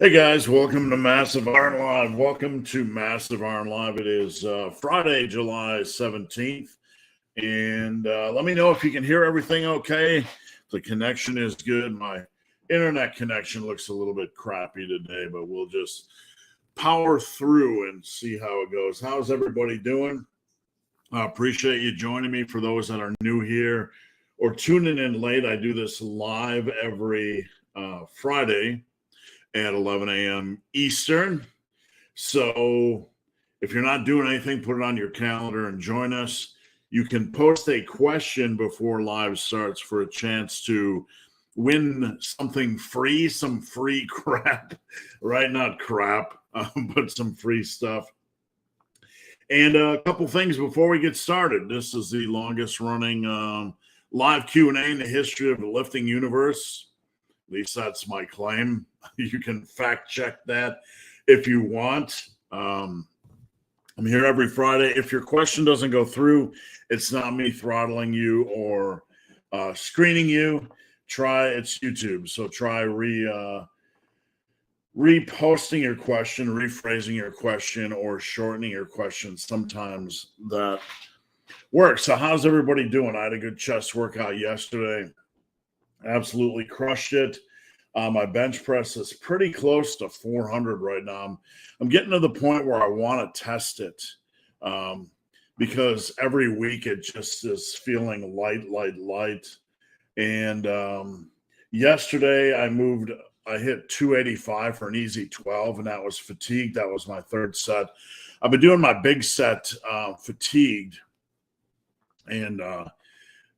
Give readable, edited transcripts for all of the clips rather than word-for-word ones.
Hey guys, welcome to Massive Iron Live. Welcome to Massive Iron Live. It is Friday, July 17th. And let me know if you can hear everything okay. The connection is good. My internet connection looks a little bit crappy today, but we'll just power through and see how it goes. How's everybody doing? I appreciate you joining me. For those that are new here or tuning in late, I do this live every Friday at 11 a.m. Eastern. So if you're not doing anything, put it on your calendar and join us. You can post a question before live starts for a chance to win something free, some free crap, right? Not crap, but some free stuff. And a couple things before we get started. This is the longest running live Q&A in the history of the lifting universe. At least that's my claim. You can fact check that if you want. I'm here every Friday. If your question doesn't go through, it's not me throttling you or screening you. It's YouTube. So try reposting your question, rephrasing your question, or shortening your question. Sometimes that works. So how's everybody doing? I had a good chest workout yesterday. Absolutely crushed it. My bench press is pretty close to 400 right now. I'm getting to the point where I want to test it because every week it just is feeling light. And yesterday I hit 285 for an easy 12, and that was fatigued. That was my third set. I've been doing my big set fatigued and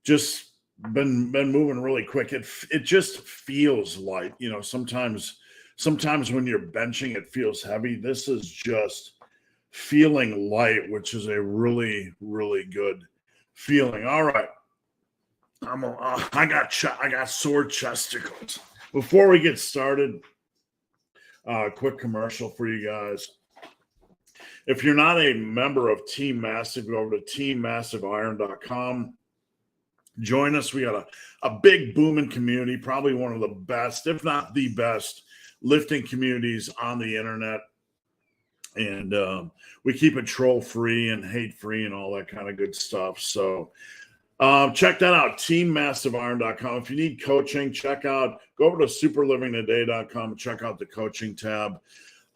just been moving really quick. It just feels light. You know, sometimes when you're benching, it feels heavy. This is just feeling light, which is a really, really good feeling. All right. I got sore chesticles. Before we get started, quick commercial for you guys. If you're not a member of Team Massive, go over to teammassiveiron.com. Join us. We got a big booming community, probably one of the best, if not the best, lifting communities on the internet. And we keep it troll free and hate free and all that kind of good stuff. So check that out, teammassiveiron.com. If you need coaching, go over to superlivingtoday.com and check out the coaching tab.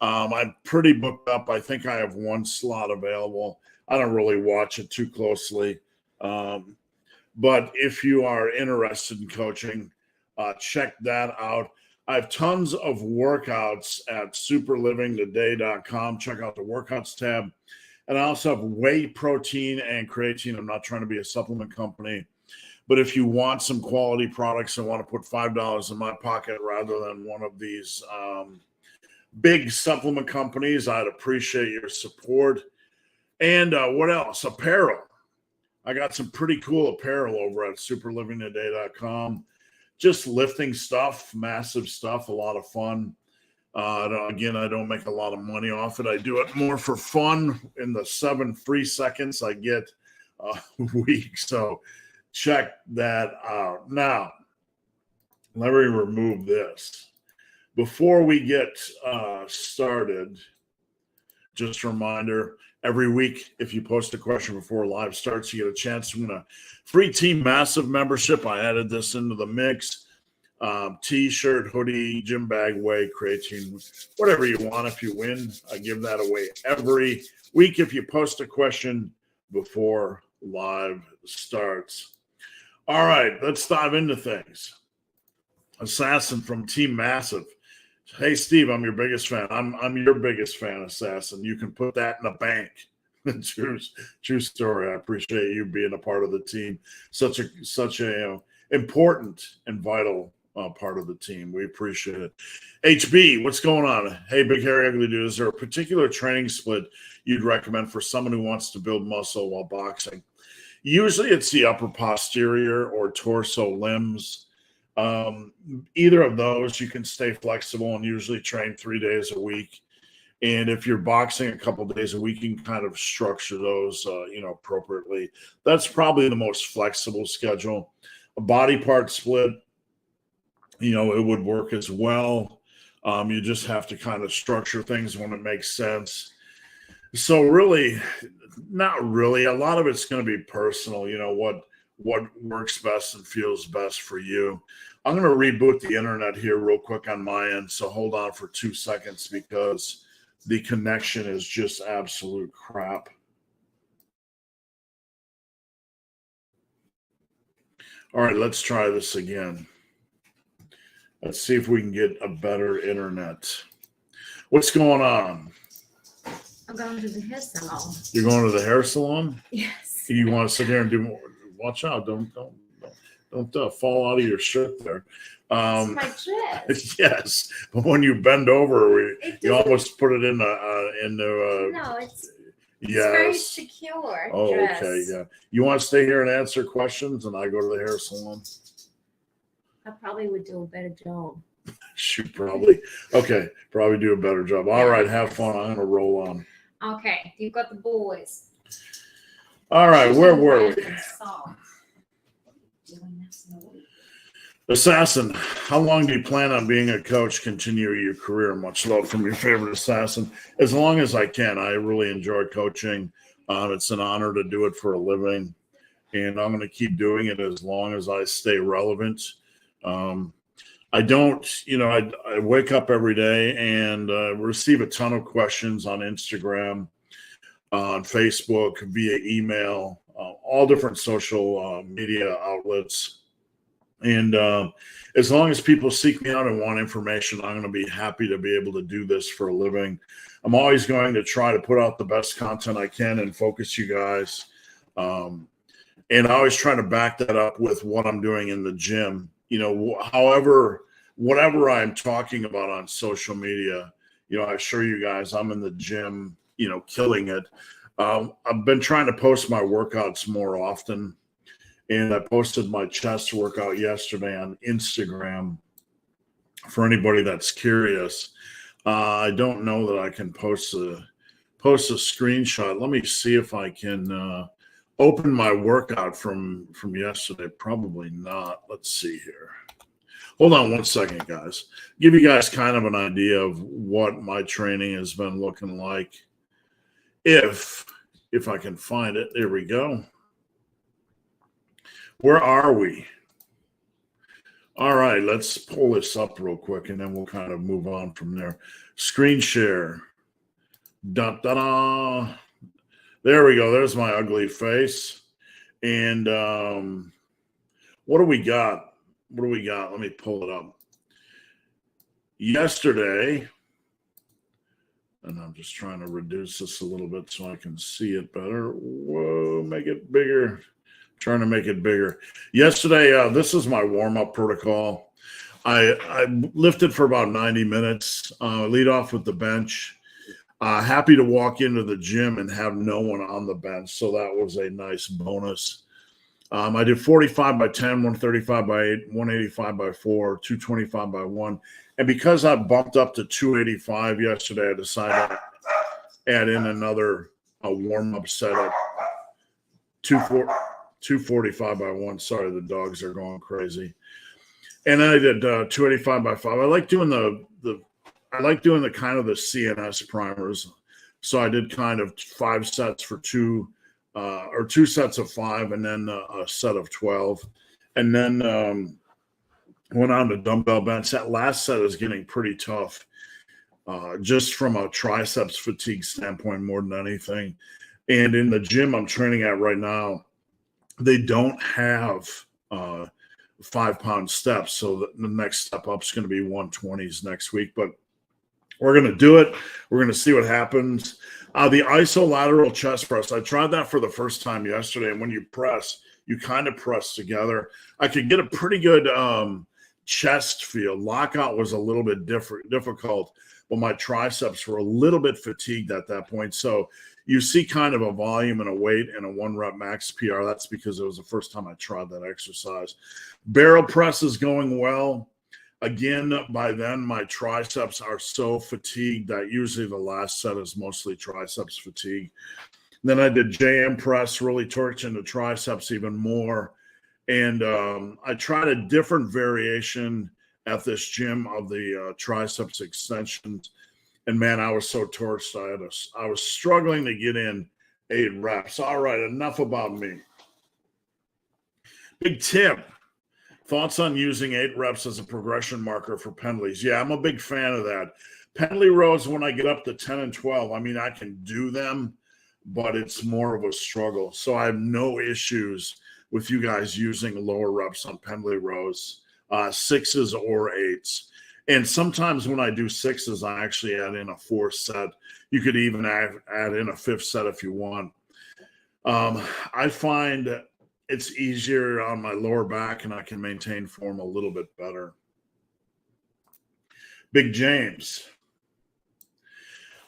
I'm pretty booked up. I think I have one slot available. I don't really watch it too closely. But if you are interested in coaching, check that out. I have tons of workouts at superlivingtoday.com. Check out the workouts tab. And I also have whey protein and creatine. I'm not trying to be a supplement company. But if you want some quality products and want to put $5 in my pocket rather than one of these big supplement companies, I'd appreciate your support. And what else? Apparel. I got some pretty cool apparel over at superlivingtoday.com. Just lifting stuff, massive stuff, a lot of fun. Again, I don't make a lot of money off it. I do it more for fun in the 7 free seconds I get a week. So check that out. Now, let me remove this. Before we get started, just a reminder, every week, if you post a question before live starts, you get a chance to win a free Team Massive membership. I added this into the mix. T-shirt, hoodie, gym bag, whey, creatine, whatever you want. If you win, I give that away every week if you post a question before live starts. All right, let's dive into things. Assassin from Team Massive. Hey, Steve, I'm your biggest fan. I'm your biggest fan, Assassin. You can put that in the bank. True story. I appreciate you being a part of the team. Such a important and vital part of the team. We appreciate it. HB, what's going on? Hey, Big Hairy Ugly Dude, is there a particular training split you'd recommend for someone who wants to build muscle while boxing? Usually it's the upper posterior or torso limbs. Either of those, you can stay flexible and usually train 3 days a week. And if you're boxing a couple of days a week, you can kind of structure those, appropriately. That's probably the most flexible schedule. A body part split, it would work as well. You just have to kind of structure things when it makes sense. So really, not really. A lot of it's going to be personal. What works best and feels best for you. I'm going to reboot the internet here real quick on my end. So hold on for 2 seconds because the connection is just absolute crap. All right, let's try this again. Let's see if we can get a better internet. What's going on? I'm going to the hair salon. You're going to the hair salon? Yes. You want to sit here and do more? Watch out! Don't fall out of your shirt there. It's my dress. Yes, but when you bend over, you almost put it in the. No, it's yes. very secure. Oh, dress. okay, yeah. You want to stay here and answer questions, and I go to the hair salon? I probably would do a better job. Shoot, probably. Okay, probably do a better job. All right, have fun. I'm gonna roll on. Okay, you've got the boys. All right, where were we? Assassin, how long do you plan on being a coach? Continue your career. Much love from your favorite assassin. As long as I can. I really enjoy coaching. It's an honor to do it for a living, and I'm going to keep doing it as long as I stay relevant. I don't, I wake up every day and receive a ton of questions on Instagram, on Facebook, via email, all different social media outlets. And as long as people seek me out and want information, I'm going to be happy to be able to do this for a living. I'm always going to try to put out the best content I can and focus you guys. And I always try to back that up with what I'm doing in the gym. Whatever I'm talking about on social media, I assure you guys I'm in the gym, killing it. I've been trying to post my workouts more often. And I posted my chest workout yesterday on Instagram for anybody that's curious. I don't know that I can post a screenshot. Let me see if I can open my workout from yesterday. Probably not. Let's see here. Hold on 1 second, guys. Give you guys kind of an idea of what my training has been looking like. If I can find it. There we go. Where are we? All right, let's pull this up real quick and then we'll kind of move on from there. Screen share. Da-da-da. There we go. There's my ugly face. And what do we got? Let me pull it up. Yesterday, and I'm just trying to reduce this a little bit so I can see it better. Whoa, make it bigger. Trying to make it bigger. Yesterday, this is my warm-up protocol. I lifted for about 90 minutes, lead off with the bench. Happy to walk into the gym and have no one on the bench, so that was a nice bonus. I did 45 by 10, 135 by 8, 185 by 4, 225 by 1. And because I bumped up to 285 yesterday, I decided to add in another warm-up setup, 245 by 1. Sorry, the dogs are going crazy. And then I did 285 by 5. I like doing the kind of the CNS primers. So I did kind of 5 sets for 2 sets of 5 and then a set of 12. And then went on to dumbbell bench. That last set is getting pretty tough, just from a triceps fatigue standpoint more than anything. And in the gym I'm training at right now, they don't have 5-pound steps. So the next step up is going to be 120s next week. But we're going to do it. We're going to see what happens. The isolateral chest press, I tried that for the first time yesterday. And when you press, you kind of press together. I could get a pretty good chest feel. Lockout was a little bit difficult, but my triceps were a little bit fatigued at that point. So you see kind of a volume and a weight and a 1-rep max PR. That's because it was the first time I tried that exercise. Barrel press is going well. Again, by then, my triceps are so fatigued that usually the last set is mostly triceps fatigue. Then I did JM press, really torching the triceps even more. And I tried a different variation at this gym of the triceps extensions. And man, I was so torched. I was struggling to get in 8 reps. All right, enough about me. Big Tim, thoughts on using 8 reps as a progression marker for Pendleys? Yeah, I'm a big fan of that. Pendley rows, when I get up to 10 and 12, I mean, I can do them, but it's more of a struggle. So I have no issues with you guys using lower reps on Pendley rows, 6s or 8s. And sometimes when I do 6s, I actually add in a 4th set. You could even add in a 5th set if you want. I find it's easier on my lower back, and I can maintain form a little bit better. Big James,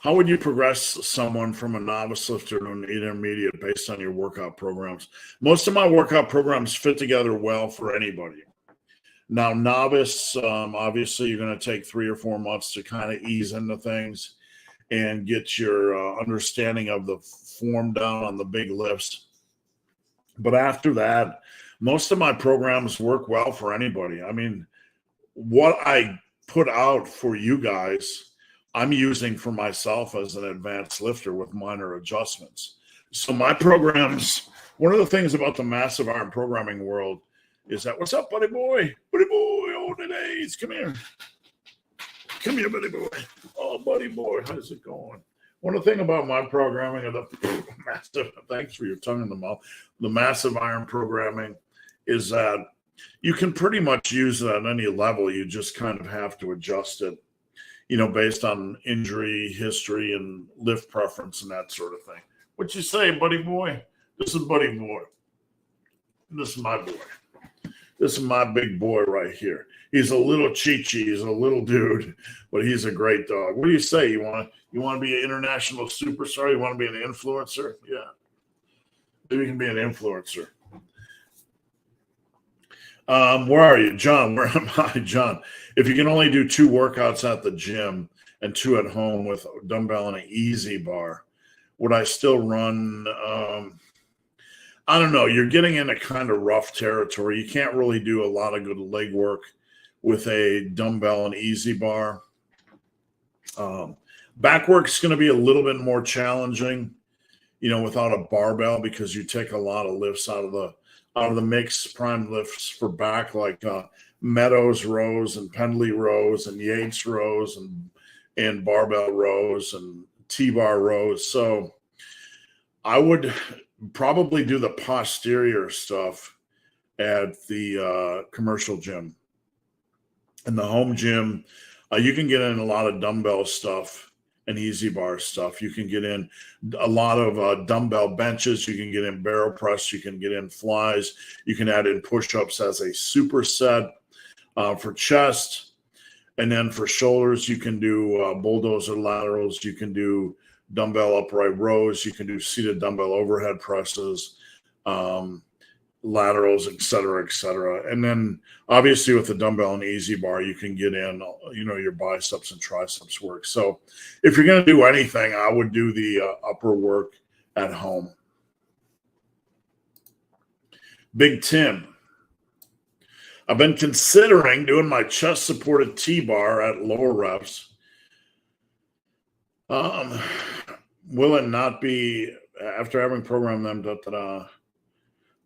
how would you progress someone from a novice lifter to an intermediate based on your workout programs? Most of my workout programs fit together well for anybody. Now, novice, obviously, you're going to take 3 or 4 months to kind of ease into things and get your understanding of the form down on the big lifts. But after that, most of my programs work well for anybody. I mean, what I put out for you guys, I'm using for myself as an advanced lifter with minor adjustments. So my programs, one of the things about the massive iron programming world is that, what's up, buddy boy? Buddy boy, all the days. Come here. Come here, buddy boy. Oh, buddy boy, how's it going? One of the things about my programming of the massive, thanks for your tongue in the mouth, the massive iron programming is that you can pretty much use it at any level. You just kind of have to adjust it, you know, based on injury history and lift preference and that sort of thing. What you say, buddy boy? This is buddy boy. This is my boy. This is my big boy right here. He's a little chichi. He's a little dude, but he's a great dog. What do you say? You want to be an international superstar? You want to be an influencer? Yeah. Maybe you can be an influencer. Where are you, John? Where am I, John? If you can only do 2 workouts at the gym and 2 at home with a dumbbell and an easy bar, would I still run? I don't know. You're getting into kind of rough territory. You can't really do a lot of good leg work with a dumbbell and easy bar. Back work's going to be a little bit more challenging, you know, without a barbell, because you take a lot of lifts out of the mix. Prime lifts for back, like Meadows rows and Pendley rows and Yates rows and barbell rows and T-bar rows. So I would probably do the posterior stuff at the commercial gym. In the home gym, you can get in a lot of dumbbell stuff and easy bar stuff. You can get in a lot of dumbbell benches. You can get in barrel press. You can get in flies. You can add in push-ups as a superset for chest. And then for shoulders, you can do bulldozer laterals. You can do dumbbell upright rows. You can do seated dumbbell overhead presses, laterals, et cetera, et cetera. And then obviously with the dumbbell and easy bar, you can get in, you know, your biceps and triceps work. So if you're going to do anything, I would do the upper work at home. Big Tim, I've been considering doing my chest supported T-bar at lower reps. Will it not be, after having programmed them,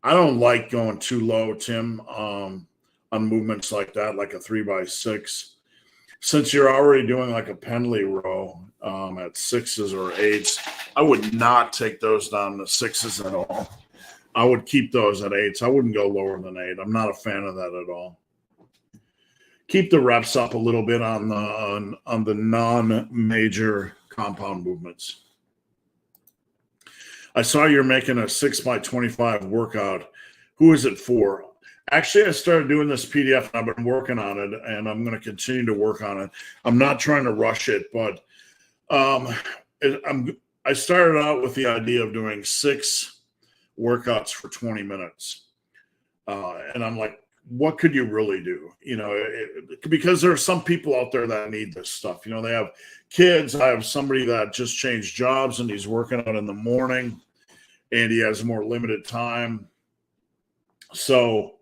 I don't like going too low, Tim, on movements like that, like a 3x6. Since you're already doing like a Pendley row at 6s or 8s, I would not take those down to 6s at all. I would keep those at 8s. I wouldn't go lower than 8. I'm not a fan of that at all. Keep the reps up a little bit on the non-major compound movements. I saw you're making a 6x25 workout. Who is it for? Actually, I started doing this PDF and I've been working on it, and I'm going to continue to work on it. I'm not trying to rush it, but I started out with the idea of doing 6 workouts for 20 minutes. And I'm like, what could you really do? You know, because there are some people out there that need this stuff. You know, they have kids. I have somebody that just changed jobs and he's working out in the morning and he has more limited time. So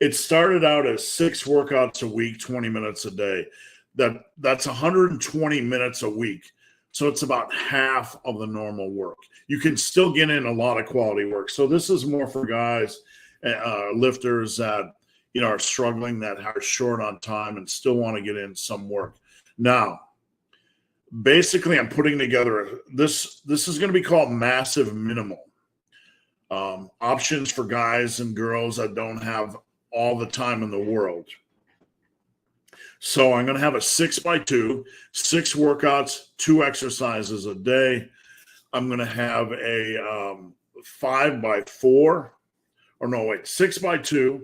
It started out as 6 workouts a week, 20 minutes a day. That's 120 minutes a week. So it's about half of the normal work. You can still get in a lot of quality work. So this is more for guys, lifters that are struggling, that are short on time and still want to get in some work. Now, basically, I'm putting together this. This is going to be called Massive Minimal. Options for guys and girls that don't have all the time in the world. So I'm going to have a 6x2, 6 workouts, 2 exercises a day. I'm going to have a 5x4, or no, wait, 6x2,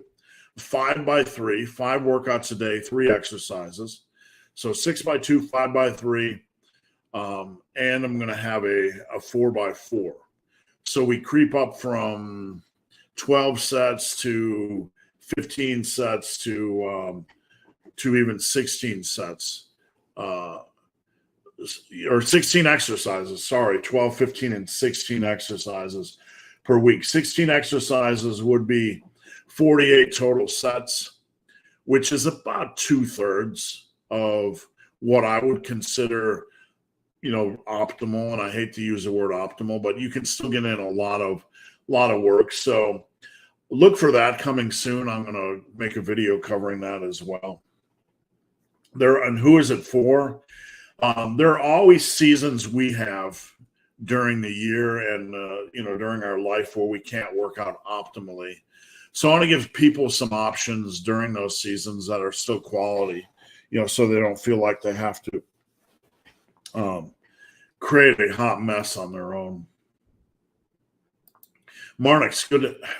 5x3, 5 workouts a day, 3 exercises. So 6x2, 5x3, and I'm going to have a 4x4. So we creep up from 12 sets to 15 sets to even 16 sets, or 16 exercises. Sorry, 12, 15, and 16 exercises per week. 16 exercises would be 48 total sets, which is about 2/3 of what I would consider, optimal. And I hate to use the word optimal, but you can still get in a lot of work. So look for that coming soon. I'm going to make a video covering that as well. And who is it for? There are always seasons we have during the year and, during our life where we can't work out optimally. So I want to give people some options during those seasons that are still quality, so they don't feel like they have to create a hot mess on their own. Marnix,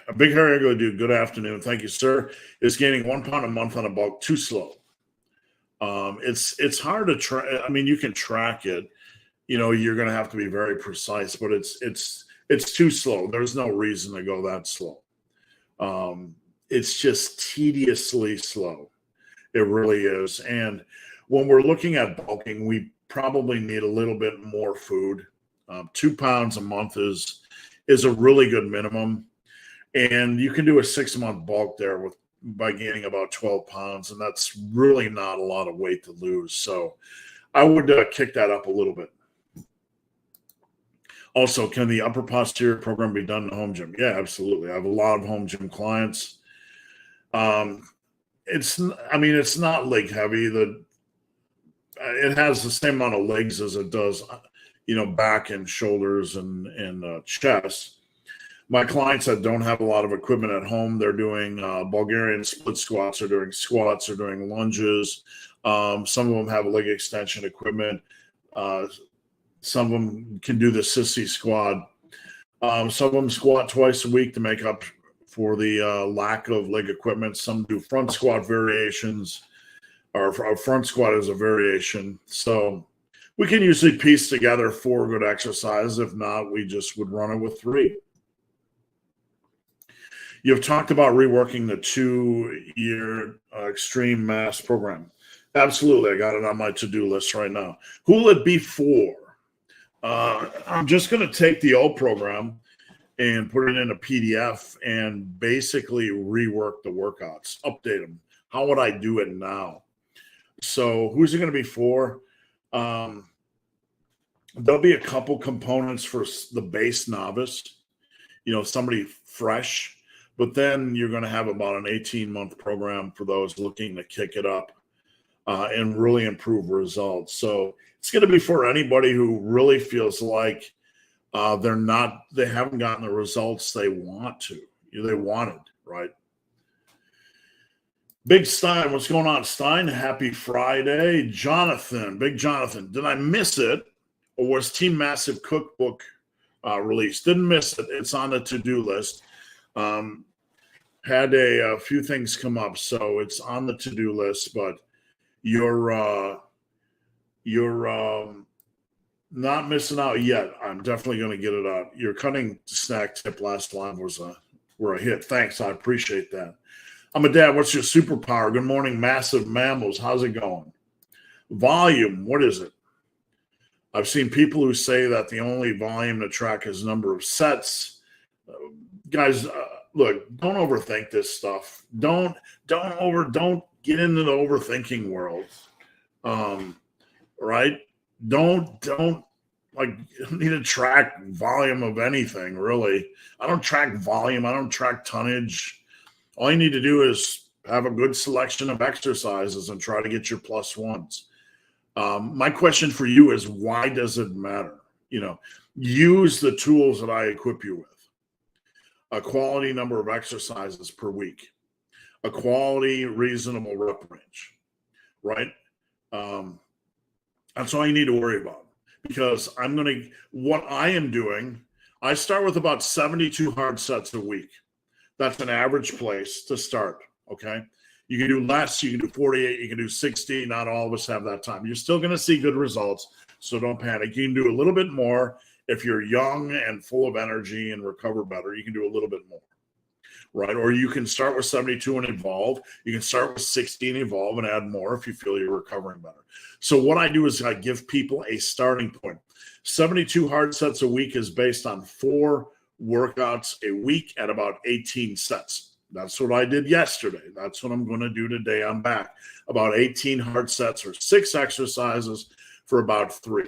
a big hairy ugly dude. Good afternoon. Thank you, sir. Is gaining 1 pound a month on a bulk too slow? It's hard to track. I mean, you can track it. You're going to have to be very precise, but it's too slow. There's no reason to go that slow. It's just tediously slow. It really is. And when we're looking at bulking, we probably need a little bit more food. 2 pounds a month is a really good minimum. And you can do a 6-month bulk there by gaining about 12 pounds. And that's really not a lot of weight to lose. So I would kick that up a little bit. Also, can the upper posterior program be done in a home gym? Yeah, absolutely. I have a lot of home gym clients. It's not leg heavy. It has the same amount of legs as it does, back and shoulders and chest. My clients that don't have a lot of equipment at home, they're doing Bulgarian split squats, or doing squats, or doing lunges. Some of them have leg extension equipment. Some of them can do the sissy squat. Some of them squat twice a week to make up for the lack of leg equipment. Some do front squat variations, or a front squat is a variation. So we can usually piece together 4 good exercises. If not, we just would run it with 3. You've talked about reworking the 2-year extreme mass program. Absolutely. I got it on my to-do list right now. Who will it be for? I'm just going to take the old program and put it in a PDF and basically rework the workouts, update them. How would I do it now? So who's it going to be for? There'll be a couple components for the base novice, somebody fresh. But then you're going to have about an 18-month program for those looking to kick it up and really improve results. So it's going to be for anybody who really feels like they haven't gotten the results they wanted, right? Big Stein, what's going on, Stein? Happy Friday. Jonathan, Big Jonathan, did I miss it? Or was Team Massive Cookbook released? Didn't miss it. It's on the to-do list. Had a few things come up, so it's on the to-do list, but you're not missing out yet. I'm definitely going to get it out. Your cutting snack tip last line were a hit. Thanks. I appreciate that. I'm a dad. What's your superpower? Good morning, Massive Mammals. How's it going? Volume. What is it? I've seen people who say that the only volume to track is number of sets. Guys, look, don't overthink this stuff. Don't get into the overthinking world. Right? Don't like need to track volume of anything, really. I don't track volume, I don't track tonnage. All you need to do is have a good selection of exercises and try to get your plus ones. My question for you is, why does it matter? Use the tools that I equip you with. A quality number of exercises per week, a quality, reasonable rep range, right? That's all you need to worry about, because what I am doing, I start with about 72 hard sets a week. That's an average place to start, okay? You can do less, you can do 48, you can do 60. Not all of us have that time. You're still going to see good results, so don't panic. You can do a little bit more. If you're young and full of energy and recover better, you can do a little bit more, right? Or you can start with 72 and evolve. You can start with 60 and evolve and add more if you feel you're recovering better. So what I do is I give people a starting point. 72 hard sets a week is based on 4 workouts a week at about 18 sets. That's what I did yesterday. That's what I'm going to do today. I'm back. About 18 hard sets or 6 exercises for about 3.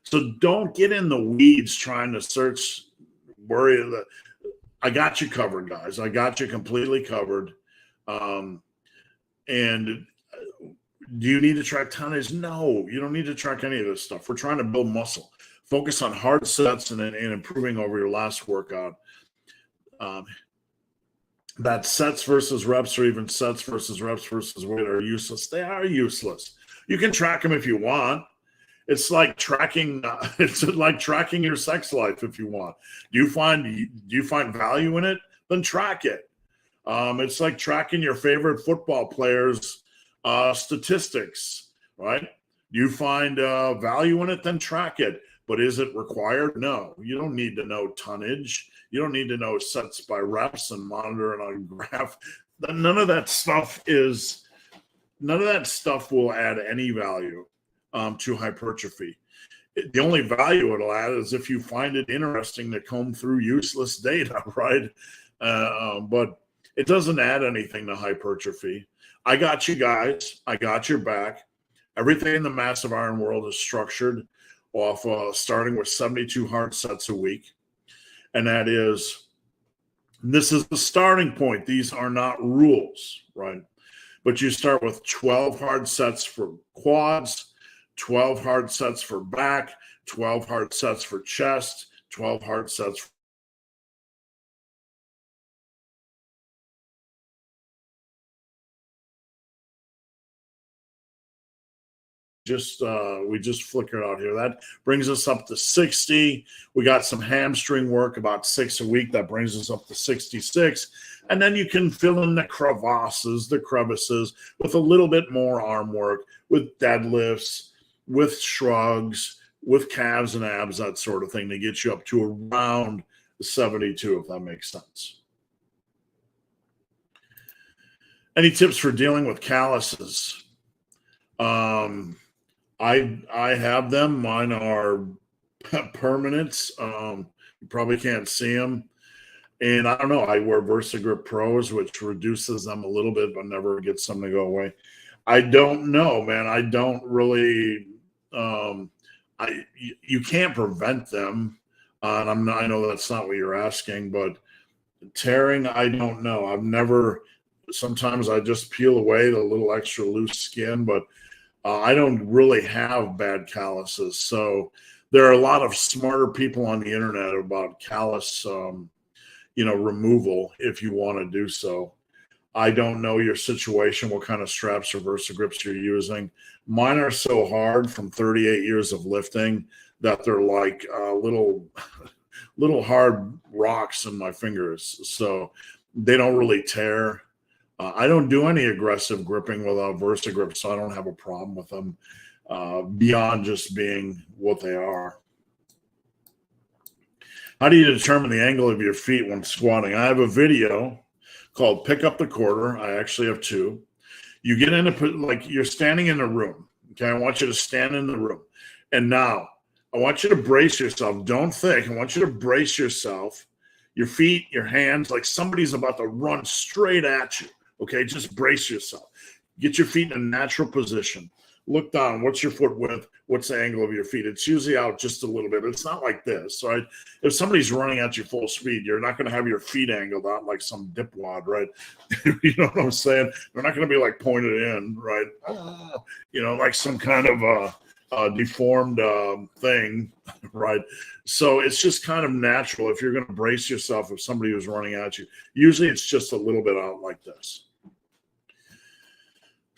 So don't get in the weeds trying to worry. I got you covered, guys. I got you completely covered. And do you need to track tonnage? No, you don't need to track any of this stuff. We're trying to build muscle. Focus on hard sets and improving over your last workout. That sets versus reps, or even sets versus reps versus weight, are useless. They are useless. You can track them if you want. It's like tracking. It's like tracking your sex life if you want. Do you find value in it? Then track it. It's like tracking your favorite football players' statistics, right? Do you find value in it? Then track it. But is it required? No. You don't need to know tonnage. You don't need to know sets by reps and monitor it on a graph. None of that stuff will add any value to hypertrophy. The only value it'll add is if you find it interesting to comb through useless data, right? But it doesn't add anything to hypertrophy. I got you guys. I got your back. Everything in the Massive Iron world is structured off starting with 72 hard sets a week. And this is the starting point. These are not rules, right? But you start with 12 hard sets for quads, 12 hard sets for back, 12 hard sets for chest, 12 hard sets. We just flickered out here. That brings us up to 60. We got some hamstring work, about 6 a week. That brings us up to 66. And then you can fill in the crevices with a little bit more arm work, with deadlifts, with shrugs, with calves and abs, that sort of thing, to get you up to around 72, if that makes sense. Any tips for dealing with calluses? I have them. Mine are permanents. You probably can't see them. And I don't know. I wear VersaGrip Pros, which reduces them a little bit, but never gets them to go away. I don't know, man. I don't really. You can't prevent them. And I know that's not what you're asking, but tearing, I don't know. I've never. Sometimes I just peel away the little extra loose skin, but I don't really have bad calluses. So there are a lot of smarter people on the internet about callus, removal if you want to do so. I don't know your situation, what kind of straps or VersaGrips you're using. Mine are so hard from 38 years of lifting that they're like little hard rocks in my fingers. So they don't really tear. I don't do any aggressive gripping without VersaGrip, so I don't have a problem with them beyond just being what they are. How do you determine the angle of your feet when squatting? I have a video called Pick Up the Quarter. I actually have 2. You get in like you're standing in a room. Okay, I want you to stand in the room. And now I want you to brace yourself. Don't think. I want you to brace yourself. your feet, your hands, like somebody's about to run straight at you. Okay, just brace yourself. Get your feet in a natural position. Look down. What's your foot width? What's the angle of your feet? It's usually out just a little bit. It's not like this, right? If somebody's running at you full speed, you're not going to have your feet angled out like some dipwad, right? You know what I'm saying? They're not going to be like pointed in, right? You know, like some kind of deformed thing, right? So it's just kind of natural if you're going to brace yourself if somebody was running at you. Usually it's just a little bit out like this.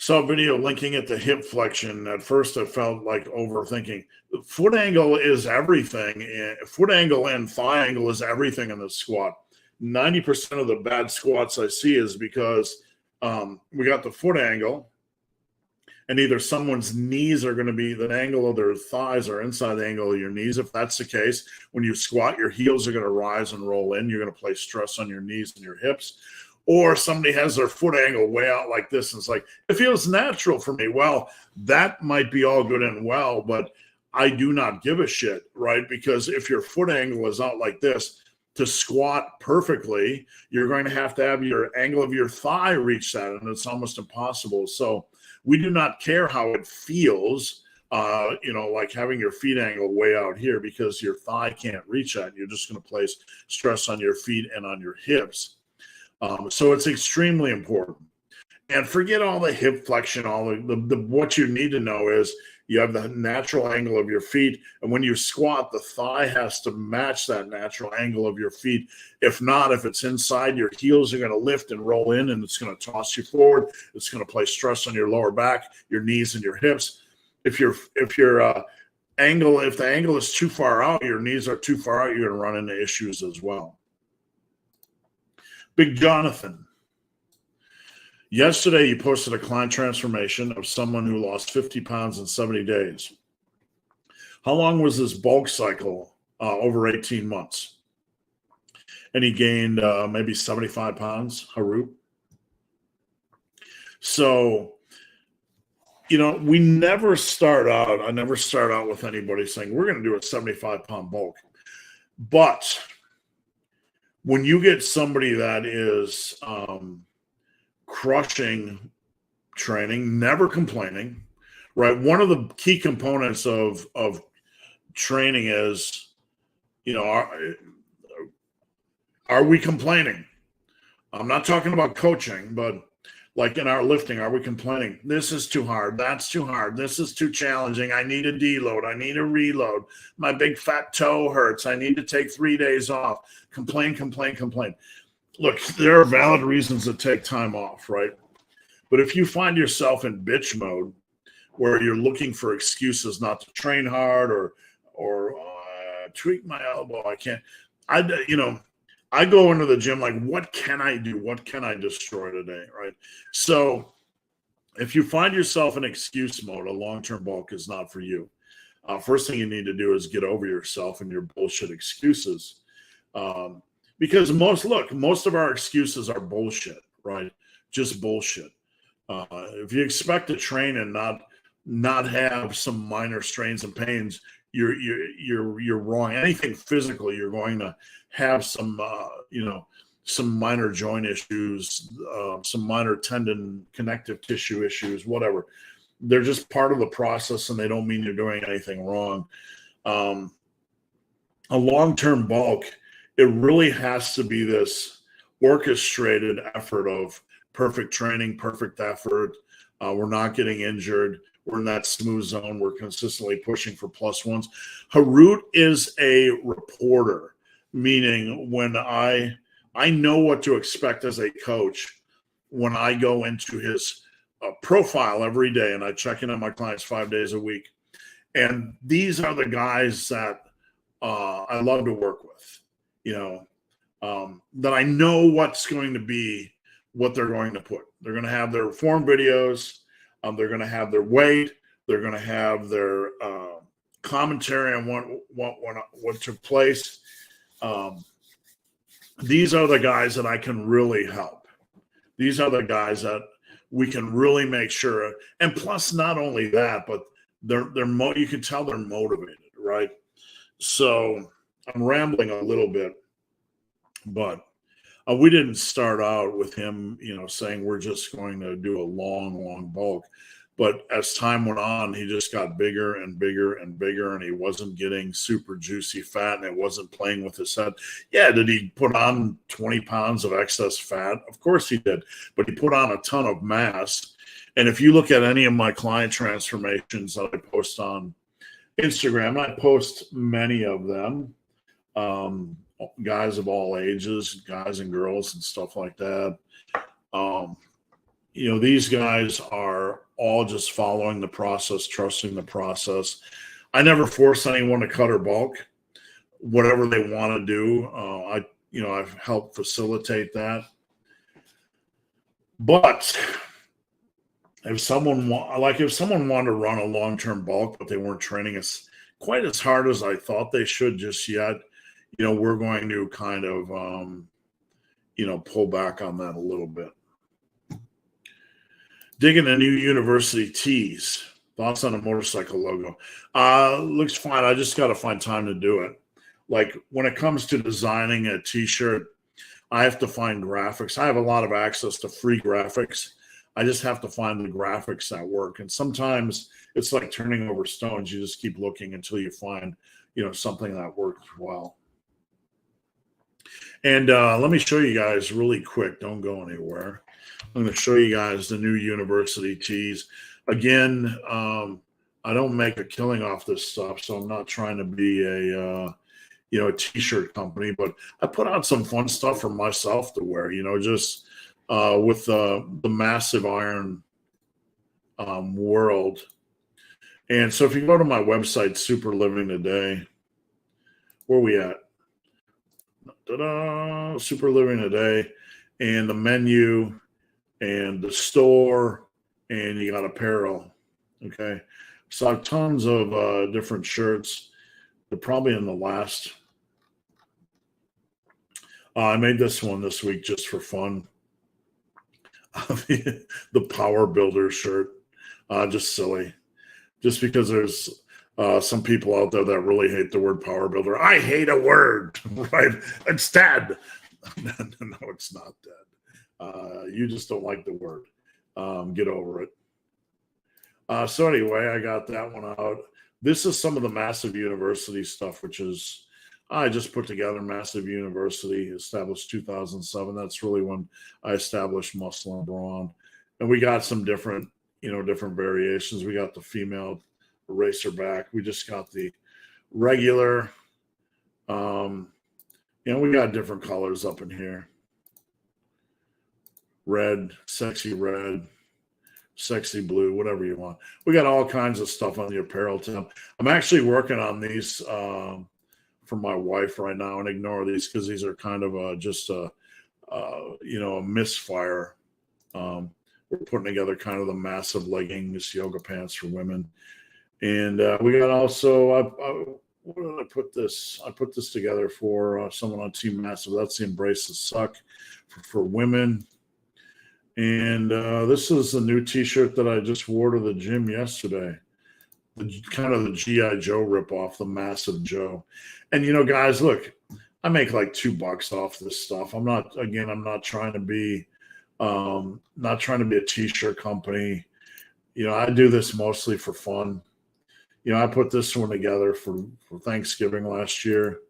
Saw a video linking it to hip flexion. At first, I felt like overthinking. Foot angle is everything. Foot angle and thigh angle is everything in the squat. 90% of the bad squats I see is because we got the foot angle, and either someone's knees are going to be, the angle of their thighs are inside the angle of your knees. If that's the case, when you squat, your heels are going to rise and roll in. You're going to place stress on your knees and your hips. Or somebody has their foot angle way out like this, and it's like, it feels natural for me. Well, that might be all good and well, but I do not give a shit, right? Because if your foot angle is out like this, to squat perfectly, you're going to have your angle of your thigh reach that, and it's almost impossible. So we do not care how it feels, like having your feet angle way out here, because your thigh can't reach that. You're just going to place stress on your feet and on your hips. So it's extremely important. And forget all the hip flexion, all the what you need to know is you have the natural angle of your feet. And when you squat, the thigh has to match that natural angle of your feet. If not, if it's inside, your heels are going to lift and roll in, and it's going to toss you forward. It's going to place stress on your lower back, your knees, and your hips. If the angle is too far out, your knees are too far out, you're going to run into issues as well. Big Jonathan. Yesterday, you posted a client transformation of someone who lost 50 pounds in 70 days. How long was this bulk cycle? Over 18 months. And he gained maybe 75 pounds, Harut. So, we never start out, I never start out with anybody saying, we're going to do a 75-pound bulk. But when you get somebody that is crushing training, never complaining, right? One of the key components of training is, are we complaining? I'm not talking about coaching, but like in our lifting, are we complaining? This is too hard. That's too hard. This is too challenging. I need a deload. I need a reload. My big fat toe hurts. I need to take 3 days off. Complain. Look, there are valid reasons to take time off, right? But if you find yourself in bitch mode where you're looking for excuses not to train hard or tweak my elbow, I can't, I go into the gym like, what can I do? What can I destroy today, right? So if you find yourself in excuse mode, a long-term bulk is not for you. First thing you need to do is get over yourself and your bullshit excuses. Because most of our excuses are bullshit, right? Just bullshit. If you expect to train and not have some minor strains and pains, you're wrong. Anything physical, you're going to have some minor joint issues, some minor tendon connective tissue issues, whatever. They're just part of the process, and they don't mean you're doing anything wrong. A long-term bulk, it really has to be this orchestrated effort of perfect training, perfect effort. We're not getting injured. We're in that smooth zone. We're consistently pushing for plus ones. Harut is a reporter, meaning when I know what to expect as a coach when I go into his profile every day, and I check in on my clients 5 days a week. And these are the guys that I love to work with, that I know what's going to be what they're going to put. They're going to have their form videos. They're going to have their weight. They're going to have their commentary on what took place. These are the guys that I can really help. These are the guys that we can really make sure. And plus, not only that, but you can tell they're motivated, right? So I'm rambling a little bit, But we didn't start out with him, saying we're just going to do a long bulk. But as time went on, he just got bigger and bigger and bigger, and he wasn't getting super juicy fat, and it wasn't playing with his head. Yeah, did he put on 20 pounds of excess fat? Of course he did, but he put on a ton of mass. And if you look at any of my client transformations that I post on Instagram, I post many of them, guys of all ages, guys and girls and stuff like that. These guys are all just following the process, trusting the process. I never force anyone to cut or bulk. Whatever they want to do, I've helped facilitate that. But if someone wanted to run a long-term bulk, but they weren't training us quite as hard as I thought they should just yet, we're going to kind of, pull back on that a little bit. Digging a new university tees. Thoughts on a motorcycle logo? Looks fine. I just got to find time to do it. Like when it comes to designing a t-shirt, I have to find graphics. I have a lot of access to free graphics. I just have to find the graphics that work. And sometimes it's like turning over stones. You just keep looking until you find, something that works well. And let me show you guys really quick. Don't go anywhere. I'm going to show you guys the new university tees. Again, I don't make a killing off this stuff, so I'm not trying to be a t-shirt company, but I put out some fun stuff for myself to wear, just with the Massive Iron world. And so if you go to my website, Super Living Today, where are we at? Super Living Today, and the menu, and the store, and you got apparel. Okay. So I have tons of different shirts. They're probably in the last. I made this one this week just for fun. The Power Builder shirt. Just silly. Just because there's some people out there that really hate the word Power Builder. I hate a word, right? It's dead. No, it's not dead. You just don't like the word. Get over it. So anyway, I got that one out. This is some of the Massive University stuff, which is, I just put together Massive University, established 2007. That's really when I established Muscle and Brawn. And we got some different variations. We got the female racerback. We just got the regular. We got different colors up in here. Red, sexy blue, whatever you want. We got all kinds of stuff on the apparel tab. I'm actually working on these for my wife right now, and ignore these because these are kind of just a misfire. We're putting together kind of the massive leggings, yoga pants for women. And we got also, where did I put this? I put this together for someone on Team Massive. That's the Embrace the Suck for women. And this is a new t-shirt that I just wore to the gym yesterday. Kind of the G.I. Joe ripoff, the Massive Joe. And, guys, look, I make like $2 off this stuff. I'm not trying to be a t-shirt company. I do this mostly for fun. I put this one together for Thanksgiving last year.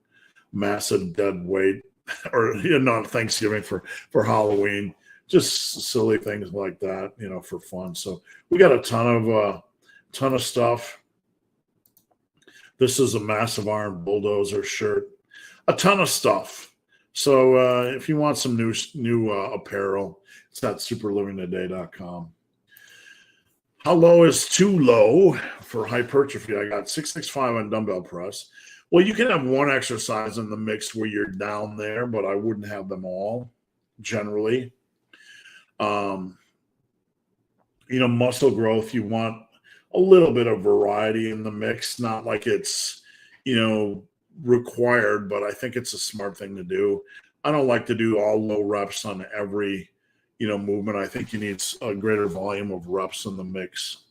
Massive dead weight, or not Thanksgiving, for Halloween. Just silly things like that, for fun. So we got a ton of stuff. This is a Massive Iron Bulldozer shirt. A ton of stuff. So if you want some new apparel, it's at superlivingtoday.com. How low is too low for hypertrophy? I got 665 on dumbbell press. Well, you can have one exercise in the mix where you're down there, but I wouldn't have them all generally. Muscle growth, you want a little bit of variety in the mix, not like it's, required, but I think it's a smart thing to do. I don't like to do all low reps on every, movement. I think you need a greater volume of reps in the mix.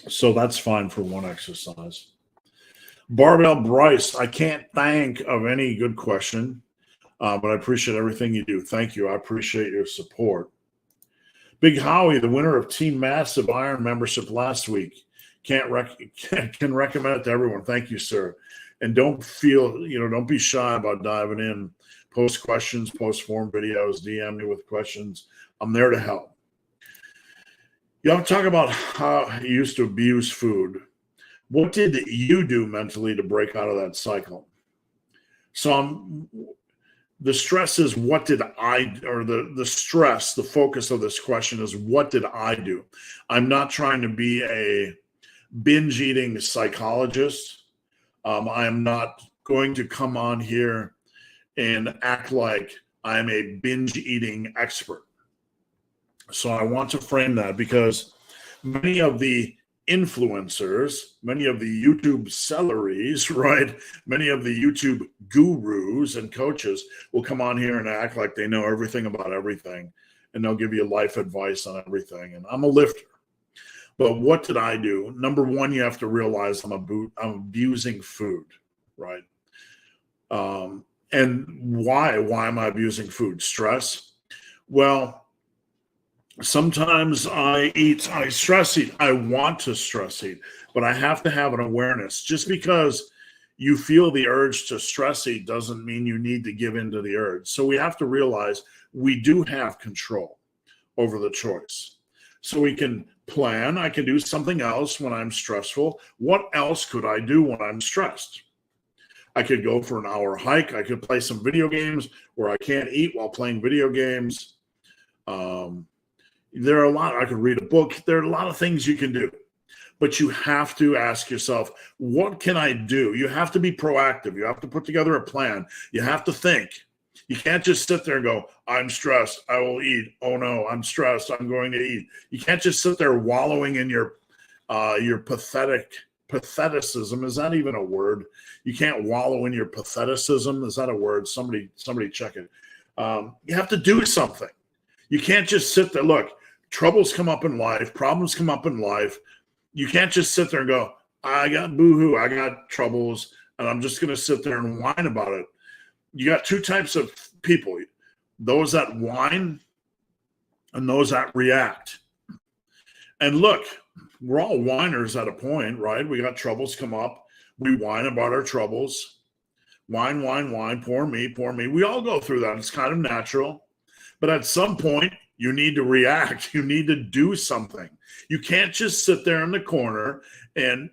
So that's fine for one exercise. Barbell Bryce, I can't think of any good question. But I appreciate everything you do. Thank you. I appreciate your support. Big Howie, the winner of Team Massive Iron membership last week, can recommend it to everyone. Thank you, sir. And don't be shy about diving in. Post questions, post form videos, DM me with questions. I'm there to help. Y'all talk about how you used to abuse food. What did you do mentally to break out of that cycle? So the stress is what did I, or the stress, the focus of this question is what did I do? I'm not trying to be a binge eating psychologist. I am not going to come on here and act like I'm a binge eating expert. So I want to frame that because many of the influencers, many of the YouTube celeries, right? Many of the YouTube gurus and coaches will come on here and act like they know everything about everything, and they'll give you life advice on everything. And I'm a lifter. But what did I do? Number one, you have to realize I'm abusing food, right? And why? Why am I abusing food? Stress? Well, sometimes I stress eat. I want to stress eat, but I have to have an awareness. Just because you feel the urge to stress eat doesn't mean you need to give in to the urge. So we have to realize we do have control over the choice. So we can plan. I can do something else when I'm stressful. What else could I do when I'm stressed? I could go for an hour hike. I could play some video games where I can't eat while playing video games. There are a lot. I could read a book. There are a lot of things you can do, but you have to ask yourself, what can I do? You have to be proactive. You have to put together a plan. You have to think. You can't just sit there and go, I'm stressed, I will eat. Oh no, I'm stressed, I'm going to eat. You can't just sit there wallowing in your patheticism. Is that even a word? You can't wallow in your patheticism. Is that a word? Somebody check it. You have to do something. You can't just sit there. Look, troubles come up in life, problems come up in life. You can't just sit there and go, I got boohoo, I got troubles, and I'm just going to sit there and whine about it. You got two types of people, those that whine and those that react. And look, we're all whiners at a point, right? We got troubles come up. We whine about our troubles. Whine, whine, whine, poor me, poor me. We all go through that. It's kind of natural. But at some point, you need to react. You need to do something. You can't just sit there in the corner and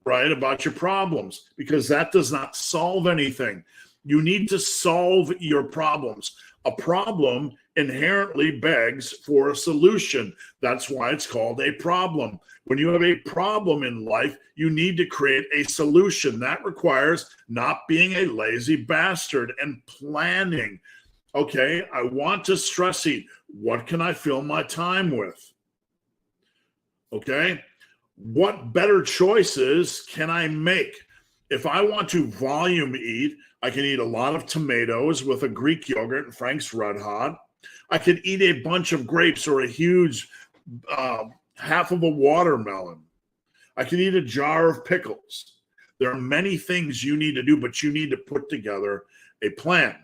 write about your problems, because that does not solve anything. You need to solve your problems. A problem inherently begs for a solution. That's why it's called a problem. When you have a problem in life, you need to create a solution. That requires not being a lazy bastard and planning. Okay, I want to stress eat. What can I fill my time with? Okay, what better choices can I make? If I want to volume eat, I can eat a lot of tomatoes with a Greek yogurt and Frank's Red Hot. I could eat a bunch of grapes or a huge half of a watermelon. I could eat a jar of pickles. There are many things you need to do, but you need to put together a plan.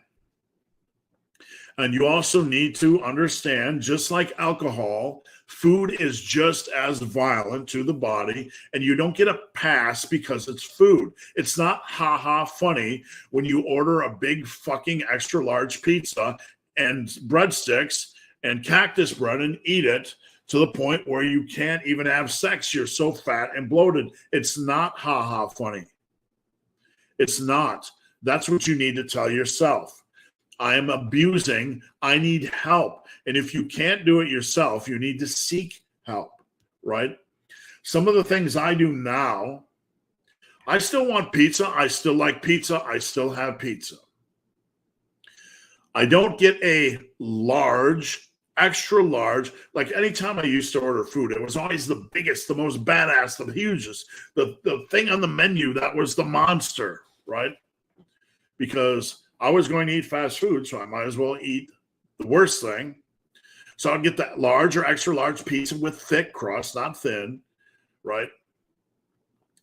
And you also need to understand, just like alcohol, food is just as violent to the body, and you don't get a pass because it's food. It's not ha-ha funny when you order a big fucking extra large pizza and breadsticks and cactus bread and eat it to the point where you can't even have sex. You're so fat and bloated. It's not ha-ha funny. It's not. That's what you need to tell yourself. I am abusing. I need help. And if you can't do it yourself, you need to seek help, right? Some of the things I do now, I still want pizza. I still like pizza. I still have pizza. I don't get a large, extra large. Like anytime I used to order food, it was always the biggest, the most badass, the hugest, the thing on the menu that was the monster, right? Because I was going to eat fast food, so I might as well eat the worst thing. So I'd get that large or extra large pizza with thick crust, not thin, right?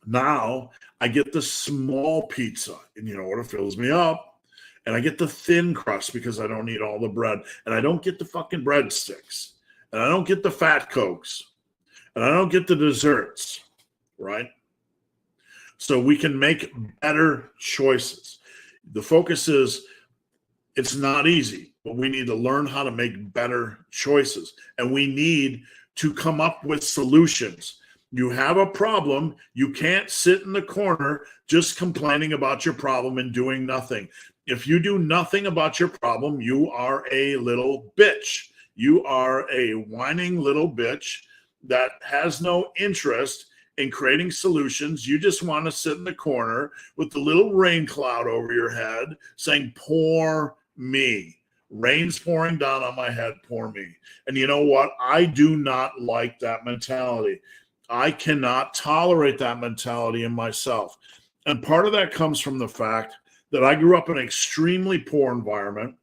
Now I get the small pizza, and you know what? It fills me up. and I get the thin crust because I don't eat all the bread, and I don't get the fucking breadsticks, and I don't get the fat Cokes, and I don't get the desserts, right? So we can make better choices. The focus is it's not easy, but we need to learn how to make better choices, and we need to come up with solutions. You have a problem. You can't sit in the corner just complaining about your problem and doing nothing. If you do nothing about your problem, you are a little bitch. You are a whining little bitch that has no interest in creating solutions. You just want to sit in the corner with the little rain cloud over your head saying, poor me. Rain's pouring down on my head, poor me. And you know what? I do not like that mentality. I cannot tolerate that mentality in myself. And part of that comes from the fact that I grew up in an extremely poor environment.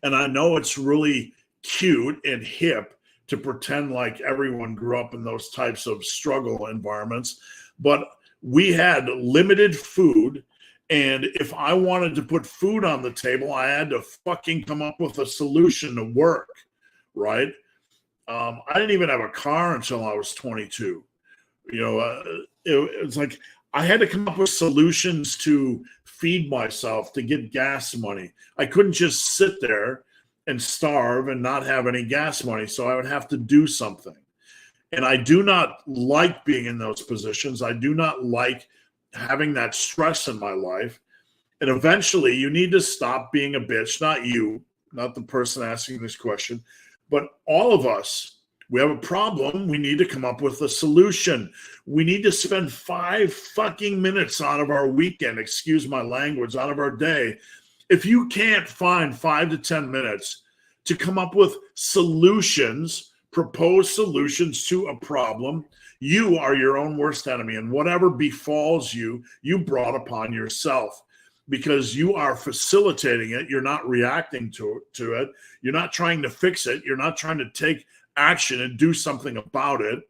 And I know it's really cute and hip to pretend like everyone grew up in those types of struggle environments. But we had limited food. And if I wanted to put food on the table, I had to fucking come up with a solution to work, right? I didn't even have a car until I was 22. It's like I had to come up with solutions to feed myself, to get gas money. I couldn't just sit there and starve and not have any gas money, so I would have to do something. And I do not like being in those positions. I do not like having that stress in my life. And eventually you need to stop being a bitch, not you, not the person asking this question, but all of us. We have a problem. We need to come up with a solution. We need to spend 5 fucking minutes out of our weekend, excuse my language, out of our day. If you can't find 5 to 10 minutes to come up with solutions, propose solutions to a problem, you are your own worst enemy. And whatever befalls you, you brought upon yourself because you are facilitating it. You're not reacting to it. You're not trying to fix it. You're not trying to take action and do something about it,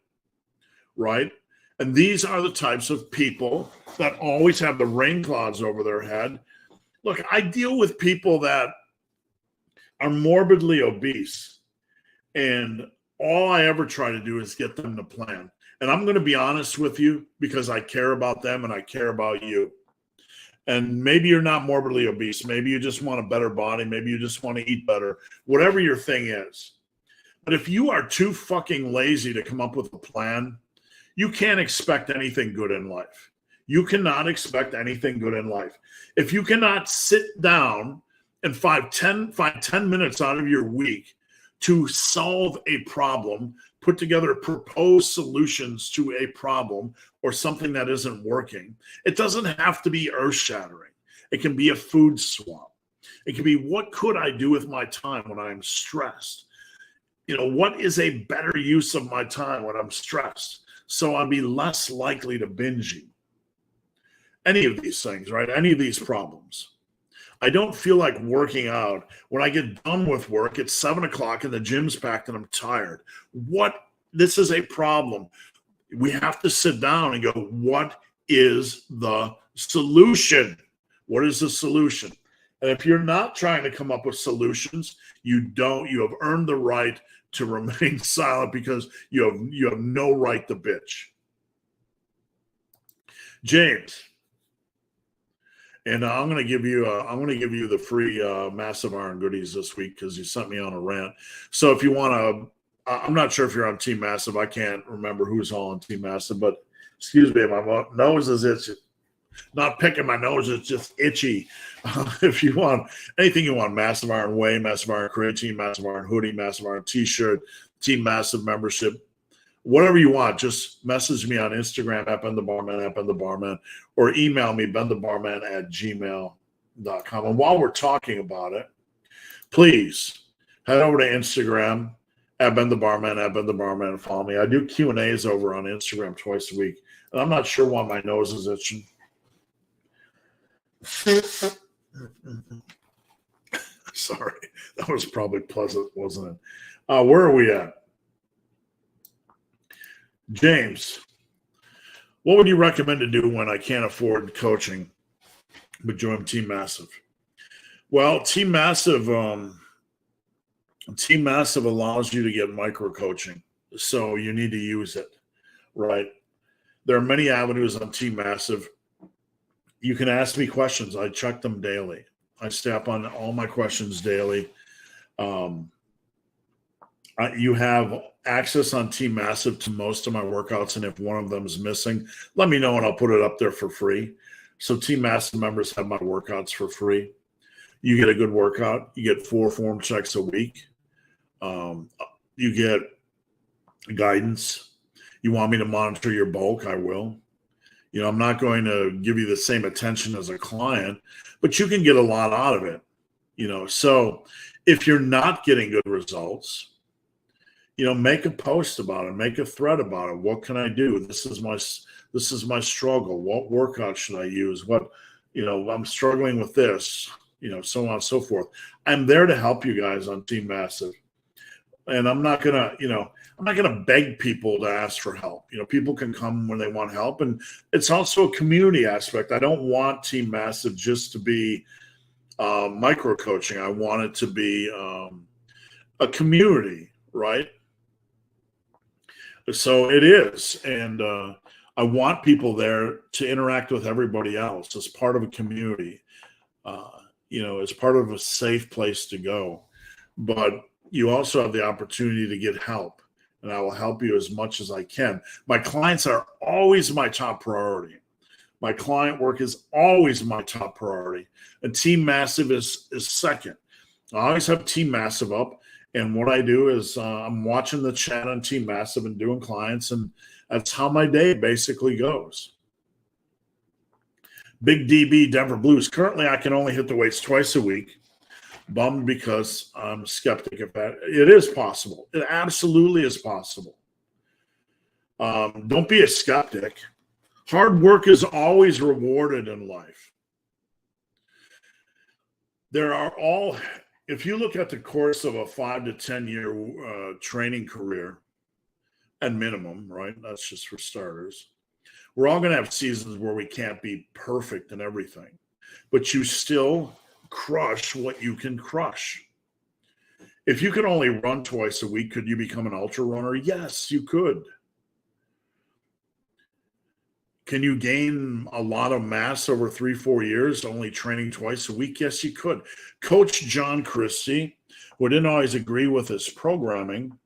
right? And these are the types of people that always have the rain clouds over their head. Look, I deal with people that are morbidly obese, and all I ever try to do is get them to plan. And I'm going to be honest with you because I care about them and I care about you. And maybe you're not morbidly obese. Maybe you just want a better body. Maybe you just want to eat better, whatever your thing is. But if you are too fucking lazy to come up with a plan, you can't expect anything good in life. You cannot expect anything good in life. If you cannot sit down and find 10 minutes out of your week to solve a problem, put together proposed solutions to a problem or something that isn't working, it doesn't have to be earth-shattering. It can be a food swap. It can be, what could I do with my time when I'm stressed? What is a better use of my time when I'm stressed? So I'll be less likely to binge eat. Any of these things, right? Any of these problems. I don't feel like working out. When I get done with work, it's 7:00 and the gym's packed and I'm tired. This is a problem. We have to sit down and go, what is the solution? What is the solution? And if you're not trying to come up with solutions, you have earned the right to remain silent because you have no right to bitch. James, and I'm going to give you the free Massive Iron goodies this week because you sent me on a rant. So if you want to, I'm not sure if you're on Team Massive. I can't remember who's all on Team Massive, but excuse me, my nose is itchy. Not picking my nose, it's just itchy. If you want anything you want, Massive Iron Whey, Massive Iron Creatine, Massive Iron Hoodie, Massive Iron T-shirt, Team Massive membership, whatever you want, just message me on Instagram at BenTheBarman, or email me benthebarman@gmail.com. And while we're talking about it, please head over to Instagram at BenTheBarman, and follow me. I do Q&As over on Instagram twice a week, and I'm not sure why my nose is itching. Sorry, that was probably pleasant, wasn't it? Where are we at? James, what would you recommend to do when I can't afford coaching but join Team Massive? Well, Team Massive allows you to get micro coaching, so you need to use it, right? There are many avenues on Team Massive. You can ask me questions. I check them daily. I stay up on all my questions daily. Um, you have access on Team Massive to most of my workouts, and if one of them is missing, let me know and I'll put it up there for free. So Team Massive members have my workouts for free. You get a good workout. You get 4 form checks a week. You get guidance. You want me to monitor your bulk? I will. You know, I'm not going to give you the same attention as a client, but you can get a lot out of it. You know, so if you're not getting good results, you know, make a post about it, make a thread about it. What can I do? This is my struggle. What workout should I use? What, you know, I'm struggling with this, you know, so on and so forth. I'm there to help you guys on Team Massive. And I'm not gonna beg people to ask for help. You know, people can come when they want help, and it's also a community aspect. I don't want Team Massive just to be micro coaching. I want it to be a community, right? So it is, and I want people there to interact with everybody else as part of a community. You know, as part of a safe place to go, but you also have the opportunity to get help, and I will help you as much as I can. My clients are always my top priority. My client work is always my top priority, and Team Massive is second. I always have Team Massive up, and what I do is I'm watching the chat on Team Massive and doing clients, and that's how my day basically goes. Big DB Denver Blues. Currently, I can only hit the weights twice a week. Bummed because I'm a skeptic of that. It is possible. It absolutely is possible. Don't be a skeptic. Hard work is always rewarded in life. If you look at the course of a 5 to 10 year training career, at minimum, right? That's just for starters. We're all going to have seasons where we can't be perfect in everything, but you still crush what you can crush. If you could only run twice a week, could you become an ultra runner? Yes, you could. Can you gain a lot of mass over 3-4 years only training twice a week? Yes, you could. Coach John Christie, who didn't always agree with his programming,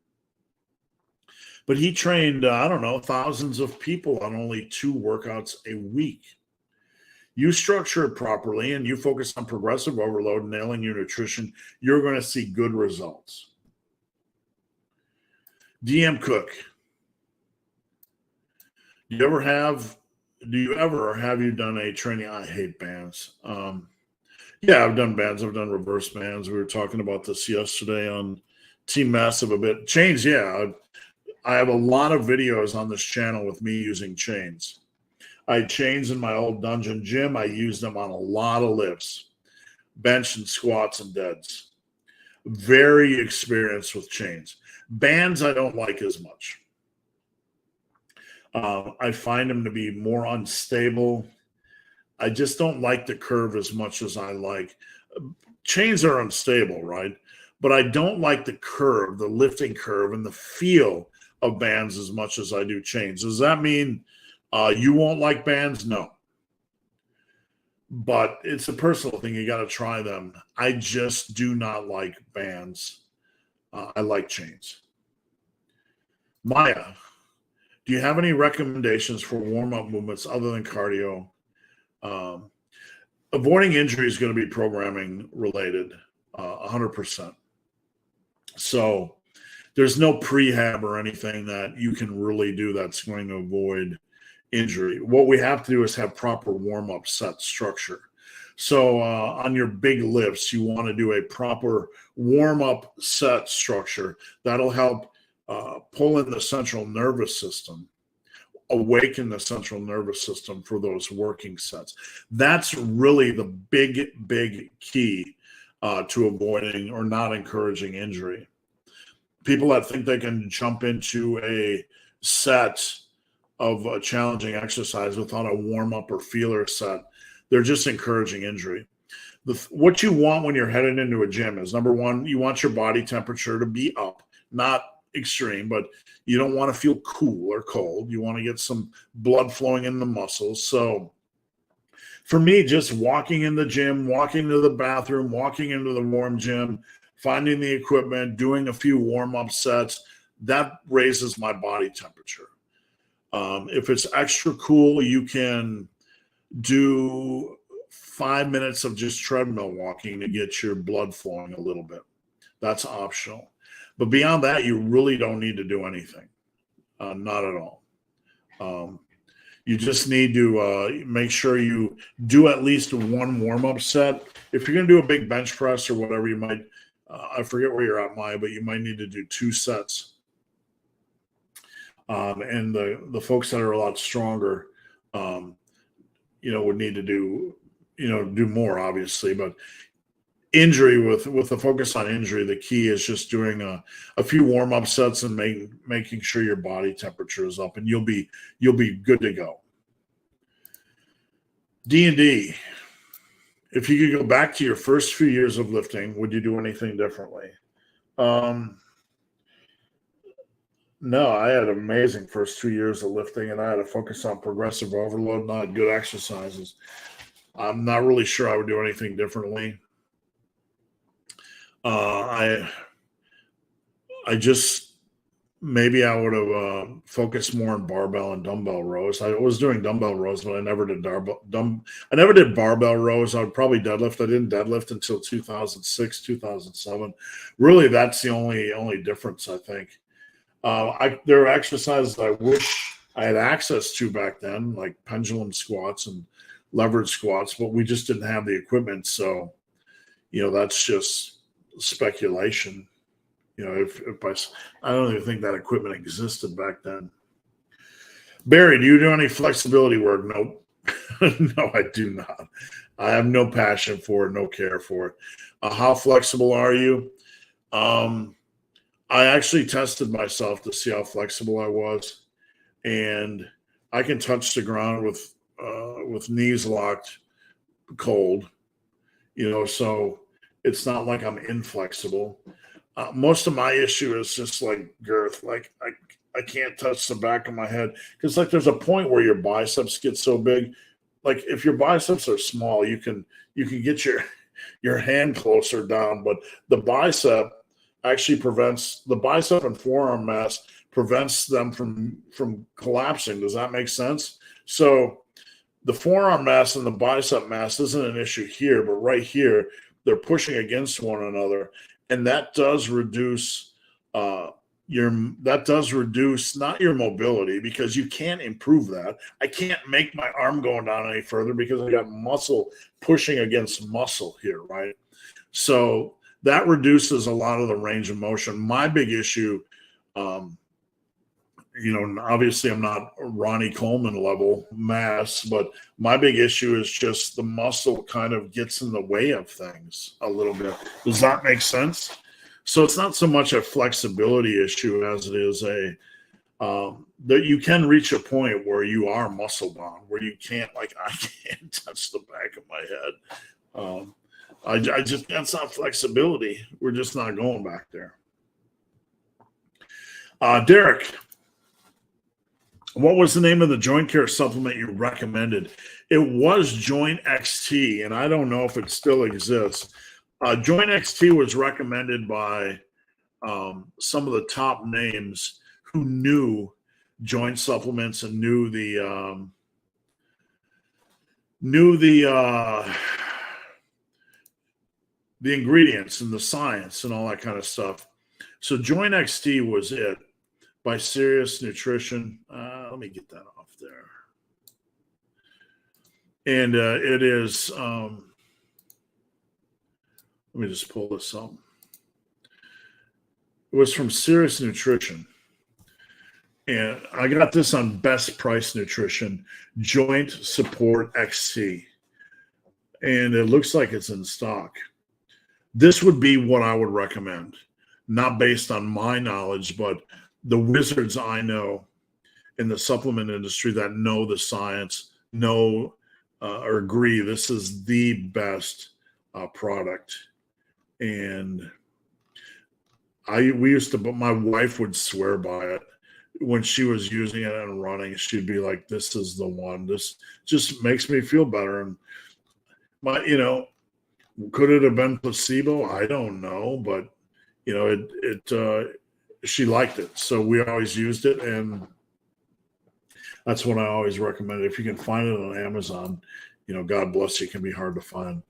but he trained, thousands of people on only 2 workouts a week. You structure it properly and you focus on progressive overload, nailing your nutrition, you're going to see good results. DM Cook. Do you ever or have you done a training? I hate bands. Yeah, I've done bands. I've done reverse bands. We were talking about this yesterday on Team Massive a bit. Chains, yeah. I have a lot of videos on this channel with me using chains. I had chains in my old dungeon gym. I used them on a lot of lifts, bench and squats and deads. Very experienced with chains. Bands I don't like as much. I find them to be more unstable. I just don't like the curve as much as I like. Chains are unstable, right? But I don't like the curve, the lifting curve, and the feel of bands as much as I do chains. Does that mean you won't like bands? No. But it's a personal thing. You got to try them. I just do not like bands. I like chains. Maya, do you have any recommendations for warm-up movements other than cardio? Avoiding injury is going to be programming related, 100%. So there's no prehab or anything that you can really do that's going to avoid injury. What we have to do is have proper warm-up set structure. So on your big lifts, you want to do a proper warm-up set structure. That'll help pull in the central nervous system, awaken the central nervous system for those working sets. That's really the big key to avoiding or not encouraging injury. People that think they can jump into a set of a challenging exercise without a warm-up or feeler set, they're just encouraging injury. What you want when you're heading into a gym is, number one, you want your body temperature to be up, not extreme, but you don't want to feel cool or cold. You want to get some blood flowing in the muscles. So for me, just walking in the gym, walking to the bathroom, walking into the warm gym, finding the equipment, doing a few warm-up sets, that raises my body temperature. If it's extra cool, you can do 5 minutes of just treadmill walking to get your blood flowing a little bit. That's optional. But beyond that, you really don't need to do anything. Not at all. You just need to make sure you do at least one warm-up set. If you're going to do a big bench press or whatever, you might, I forget where you're at, Maya, but you might need to do 2 sets. And the folks that are a lot stronger, would need to do more, obviously. But injury, with the focus on injury, the key is just doing a few warm-up sets and making sure your body temperature is up, and you'll be good to go. D&D, if you could go back to your first few years of lifting, would you do anything differently? No, I had amazing first 2 years of lifting, and I had to focus on progressive overload, not good exercises. I'm not really sure I would do anything differently. I just, maybe I would have focused more on barbell and dumbbell rows. I was doing dumbbell rows, but I never did barbell rows. I would probably deadlift. I didn't deadlift until 2006, 2007. Really, that's the only difference, I think. There are exercises I wish I had access to back then, like pendulum squats and leverage squats, but we just didn't have the equipment. So, that's just speculation. I don't even think that equipment existed back then. Barry, do you do any flexibility work? Nope. No, I do not. I have no passion for it, no care for it. How flexible are you? I actually tested myself to see how flexible I was, and I can touch the ground with knees locked cold, so it's not like I'm inflexible. Most of my issue is just like girth. Like I can't touch the back of my head because there's a point where your biceps get so big. Like if your biceps are small, you can get your hand closer down, but the bicep actually prevents the bicep and forearm mass prevents them from collapsing. Does that make sense? So the forearm mass and the bicep mass isn't an issue here, but right here they're pushing against one another, and that does reduce not your mobility, because you can't improve that. I can't make my arm going down any further because I got muscle pushing against muscle here, right? So that reduces a lot of the range of motion. My big issue, obviously I'm not Ronnie Coleman level mass, but my big issue is just the muscle kind of gets in the way of things a little bit. Does that make sense? So it's not so much a flexibility issue as it is that you can reach a point where you are muscle bound, where you can't, I can't touch the back of my head. That's not flexibility. We're just not going back there. Derek, what was the name of the joint care supplement you recommended? It was Joint XT, and I don't know if it still exists. Joint XT was recommended by some of the top names who knew joint supplements and knew the ingredients and the science and all that kind of stuff. So Joint XT was it, by Sirius Nutrition. Let me get that off there. And it is, let me just pull this up. It was from Sirius Nutrition. And I got this on Best Price Nutrition, Joint Support XT. And it looks like it's in stock. This would be what I would recommend, not based on my knowledge, but the wizards I know in the supplement industry that know the science, know or agree this is the best product, and we used to, but my wife would swear by it when she was using it and running. She'd be like, "This is the one. This just makes me feel better." And could it have been placebo? I don't know, but she liked it, so we always used it, and that's what I always recommend. If you can find it on Amazon, God bless you. It can be hard to find.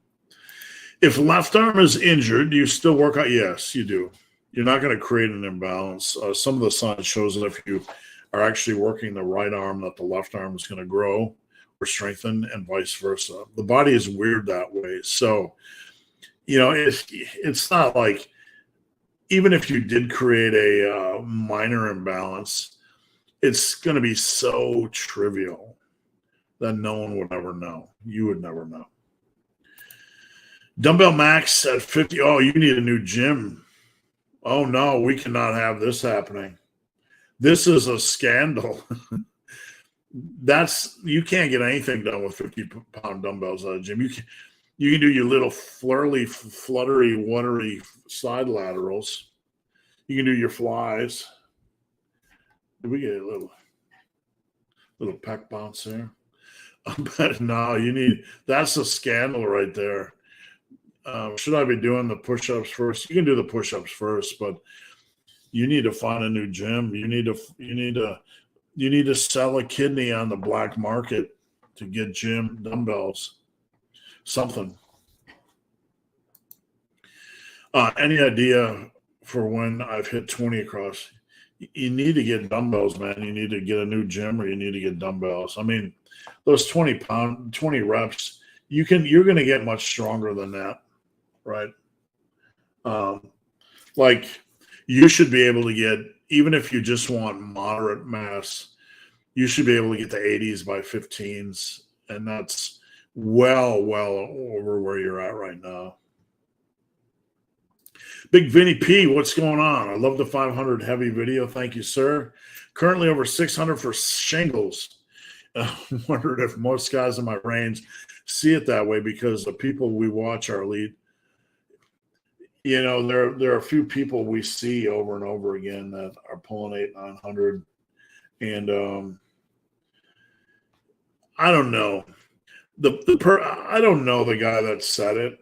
If left arm is injured, do you still work out? Yes, you do. You're not going to create an imbalance. Some of the science shows that if you are actually working the right arm, that the left arm is going to grow or strengthen, and vice versa. The body is weird that way. So, it's not like, even if you did create a minor imbalance, it's going to be so trivial that no one would ever know. You would never know. Dumbbell max at 50. Oh, you need a new gym. Oh, no, we cannot have this happening. This is a scandal. You can't get anything done with 50-pound dumbbells at a gym. You can do your little fluttery, watery side laterals. You can do your flies. Did we get a little pec bounce there? But no, that's a scandal right there. Should I be doing the push-ups first? You can do the push-ups first, but you need to find a new gym. You need to sell a kidney on the black market to get gym dumbbells. Something. Any idea for when I've hit 20 across? You need to get dumbbells, man. You need to get a new gym, or you need to get dumbbells. I mean, those 20 reps, you're going to get much stronger than that, right? Like, you should be able to get, even if you just want moderate mass, you should be able to get to 80s by 15s, and that's well over where you're at right now. Big Vinny P, what's going on? I love the 500 heavy video. Thank you, sir. Currently over 600 for shingles. I wondered if most guys in my range see it that way, because the people we watch are elite. There are a few people we see over and over again that are pulling 800-900, and I don't know. I don't know the guy that said it,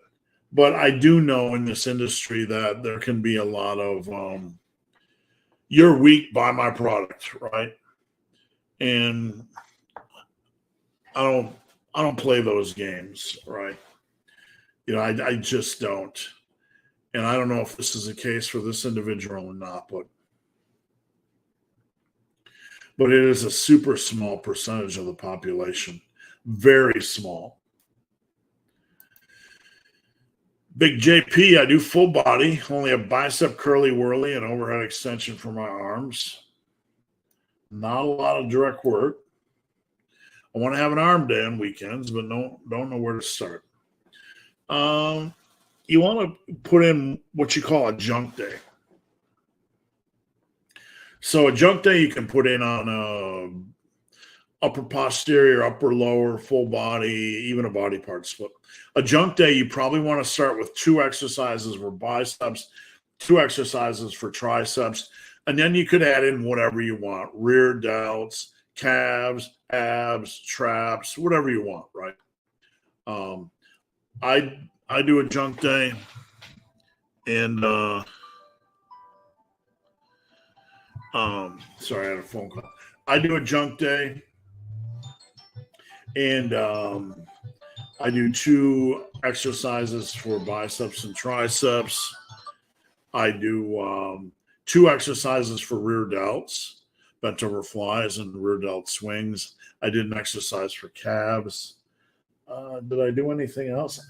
but I do know in this industry that there can be a lot of you're weak, buy my product, right? And I don't play those games, right? I just don't. And I don't know if this is the case for this individual or not, but it is a super small percentage of the population. Very small. Big JP, I do full body, only a bicep curly whirly and overhead extension for my arms. Not a lot of direct work. I want to have an arm day on weekends, but don't know where to start. You want to put in what you call a junk day. So a junk day you can put in on upper posterior, upper lower, full body, even a body part split. A junk day, you probably want to start with 2 exercises for biceps, 2 exercises for triceps, and then you could add in whatever you want: rear delts, calves, abs, traps, whatever you want, right? I do a junk day, and sorry, I had a phone call. I do a junk day, and I do 2 exercises for biceps and triceps. I do 2 exercises for rear delts, bent over flies and rear delt swings. I did an exercise for calves. Did I do anything else?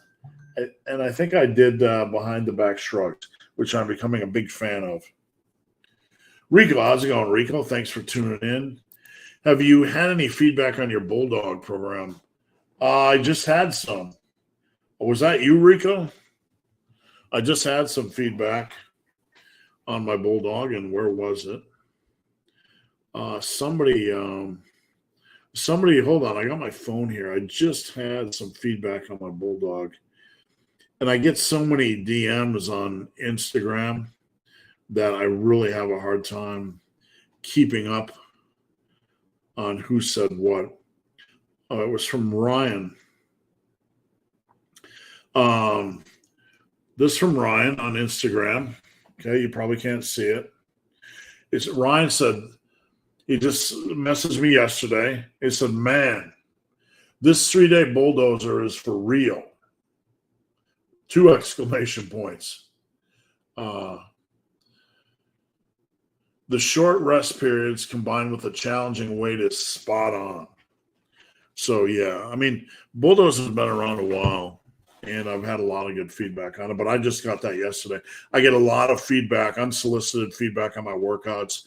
And I think I did behind the back shrugs, which I'm becoming a big fan of. Rico, how's it going, Rico? Thanks for tuning in. Have you had any feedback on your Bulldog program? I just had some. Was that you, Rico? I just had some feedback on my Bulldog, and where was it? Somebody, hold on. I got my phone here. I just had some feedback on my Bulldog, And I get so many DMs on Instagram that I really have a hard time keeping up on who said what. It was from Ryan. This from Ryan on Instagram. Okay, you probably can't see it. It's Ryan said, he just messaged me yesterday. He said, man, this 3-day bulldozer is for real. 2 exclamation points. The short rest periods combined with a challenging weight is spot on. So, yeah, I mean, Bulldoze has been around a while, and I've had a lot of good feedback on it, but I just got that yesterday. I get a lot of feedback, unsolicited feedback on my workouts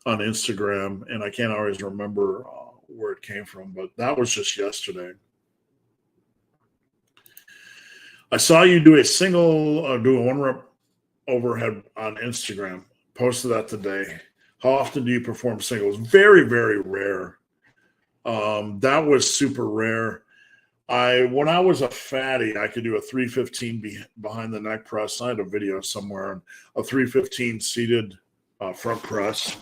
on Instagram, and I can't always remember where it came from, but that was just yesterday. I saw you do a 1 rep overhead on Instagram. Posted that today. How often do you perform singles? Very, very rare. That was super rare. When I was a fatty, I could do a 315 behind the neck press. I had a video somewhere on a 315 seated front press.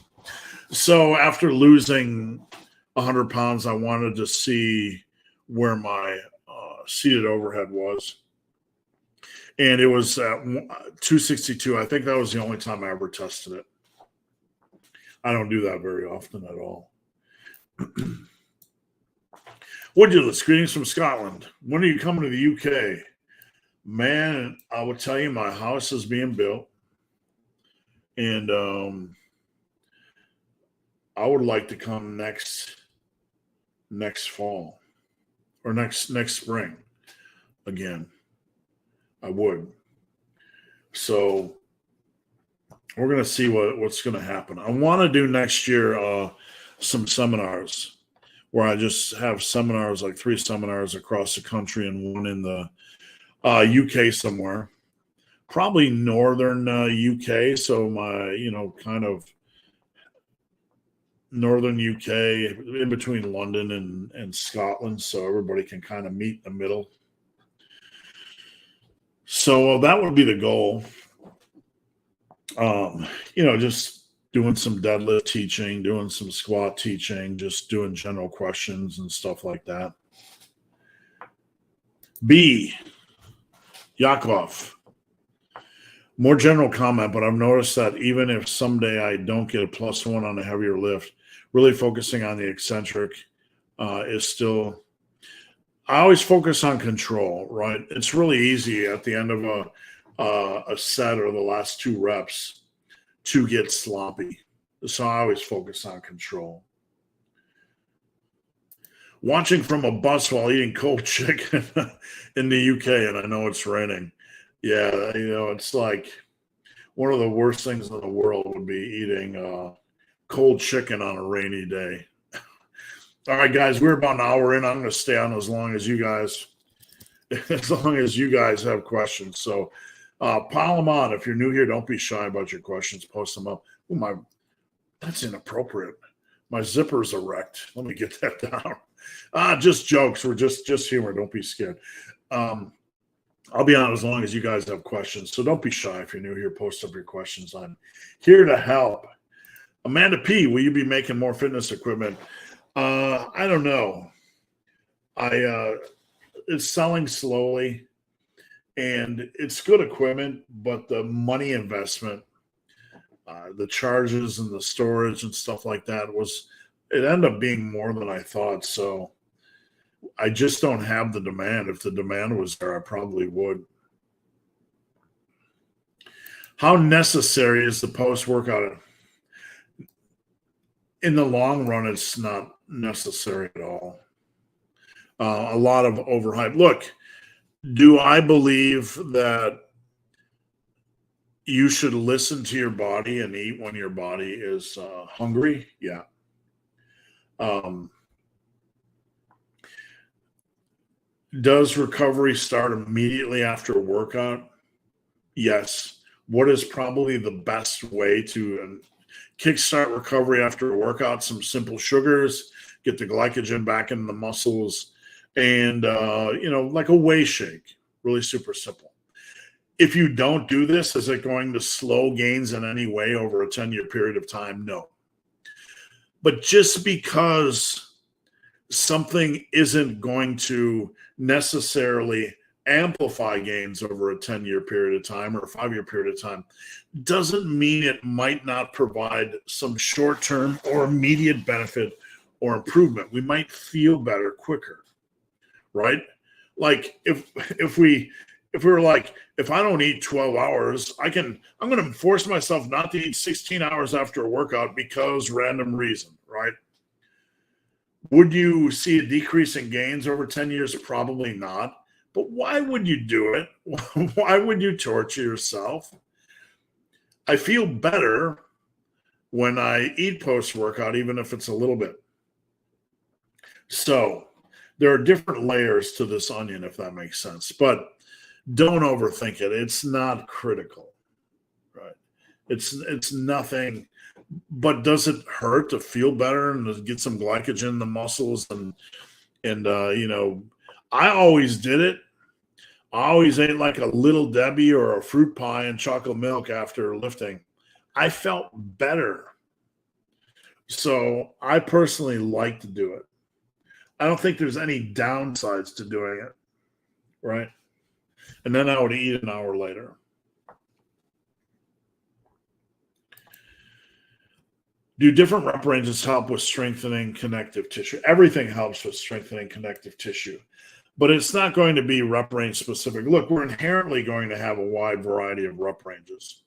So after losing 100 pounds, I wanted to see where my seated overhead was. And it was at 262. I think that was the only time I ever tested it. I don't do that very often at all. Woodulus, greetings from Scotland. When are you coming to the UK? Man, I will tell you, my house is being built. And I would like to come next fall or next spring again. I would. So we're going to see what's going to happen. I want to do next year some seminars where I just have seminars, like 3 seminars across the country and 1 in the UK somewhere. Probably northern UK. So my, kind of northern UK in between London and Scotland. So everybody can kind of meet in the middle. So that would be the goal. Just doing some deadlift teaching, doing some squat teaching, just doing general questions and stuff like that. B. Yakov. More general comment, but I've noticed that even if someday I don't get a +1 on a heavier lift, really focusing on the eccentric is still... I always focus on control, right? It's really easy at the end of a set or the last 2 reps to get sloppy. So I always focus on control. Watching from a bus while eating cold chicken in the UK, and I know it's raining. Yeah, it's like one of the worst things in the world would be eating cold chicken on a rainy day. All right, guys, we're about an hour in. I'm going to stay on as long as you guys have questions. So pile them on. If you're new here, don't be shy about your questions. Post them up. Oh, that's inappropriate. My zipper's erect. Let me get that down. Just jokes. We're just humor. Don't be scared. I'll be on as long as you guys have questions. So don't be shy if you're new here. Post up your questions. I'm here to help. Amanda P., will you be making more fitness equipment? I don't know. It's selling slowly, and it's good equipment, but the money investment, the charges and the storage and stuff like that it ended up being more than I thought. So I just don't have the demand. If the demand was there, I probably would. How necessary is the post-workout? In the long run, it's not necessary at all. A lot of overhype. Look, do I believe that you should listen to your body and eat when your body is hungry? Yeah. Does recovery start immediately after a workout? Yes. What is probably the best way to kickstart recovery after a workout? Some simple sugars, get the glycogen back in the muscles, and like a whey shake, really super simple. if you don't do this, is it going to slow gains in any way over a 10-year period of time? No. But just because something isn't going to necessarily amplify gains over a 10-year period of time or a 5-year period of time doesn't mean it might not provide some short-term or immediate benefit or improvement. We might feel better quicker, right? Like if we were like, if I don't eat 12 hours, I'm going to force myself not to eat 16 hours after a workout because random reason, right? Would you see a decrease in gains over 10 years? Probably not. But why would you do it? Why would you torture yourself? I feel better when I eat post-workout, even if it's a little bit. So there are different layers to this onion, if that makes sense. But don't overthink it. It's not critical, right? It's nothing. But does it hurt to feel better and to get some glycogen in the muscles? And I always did it. I always ate like a Little Debbie or a fruit pie and chocolate milk after lifting. I felt better. So I personally like to do it. I don't think there's any downsides to doing it, right? And then I would eat an hour later. Do different rep ranges help with strengthening connective tissue? Everything helps with strengthening connective tissue, but it's not going to be rep range specific. Look, we're inherently going to have a wide variety of rep ranges.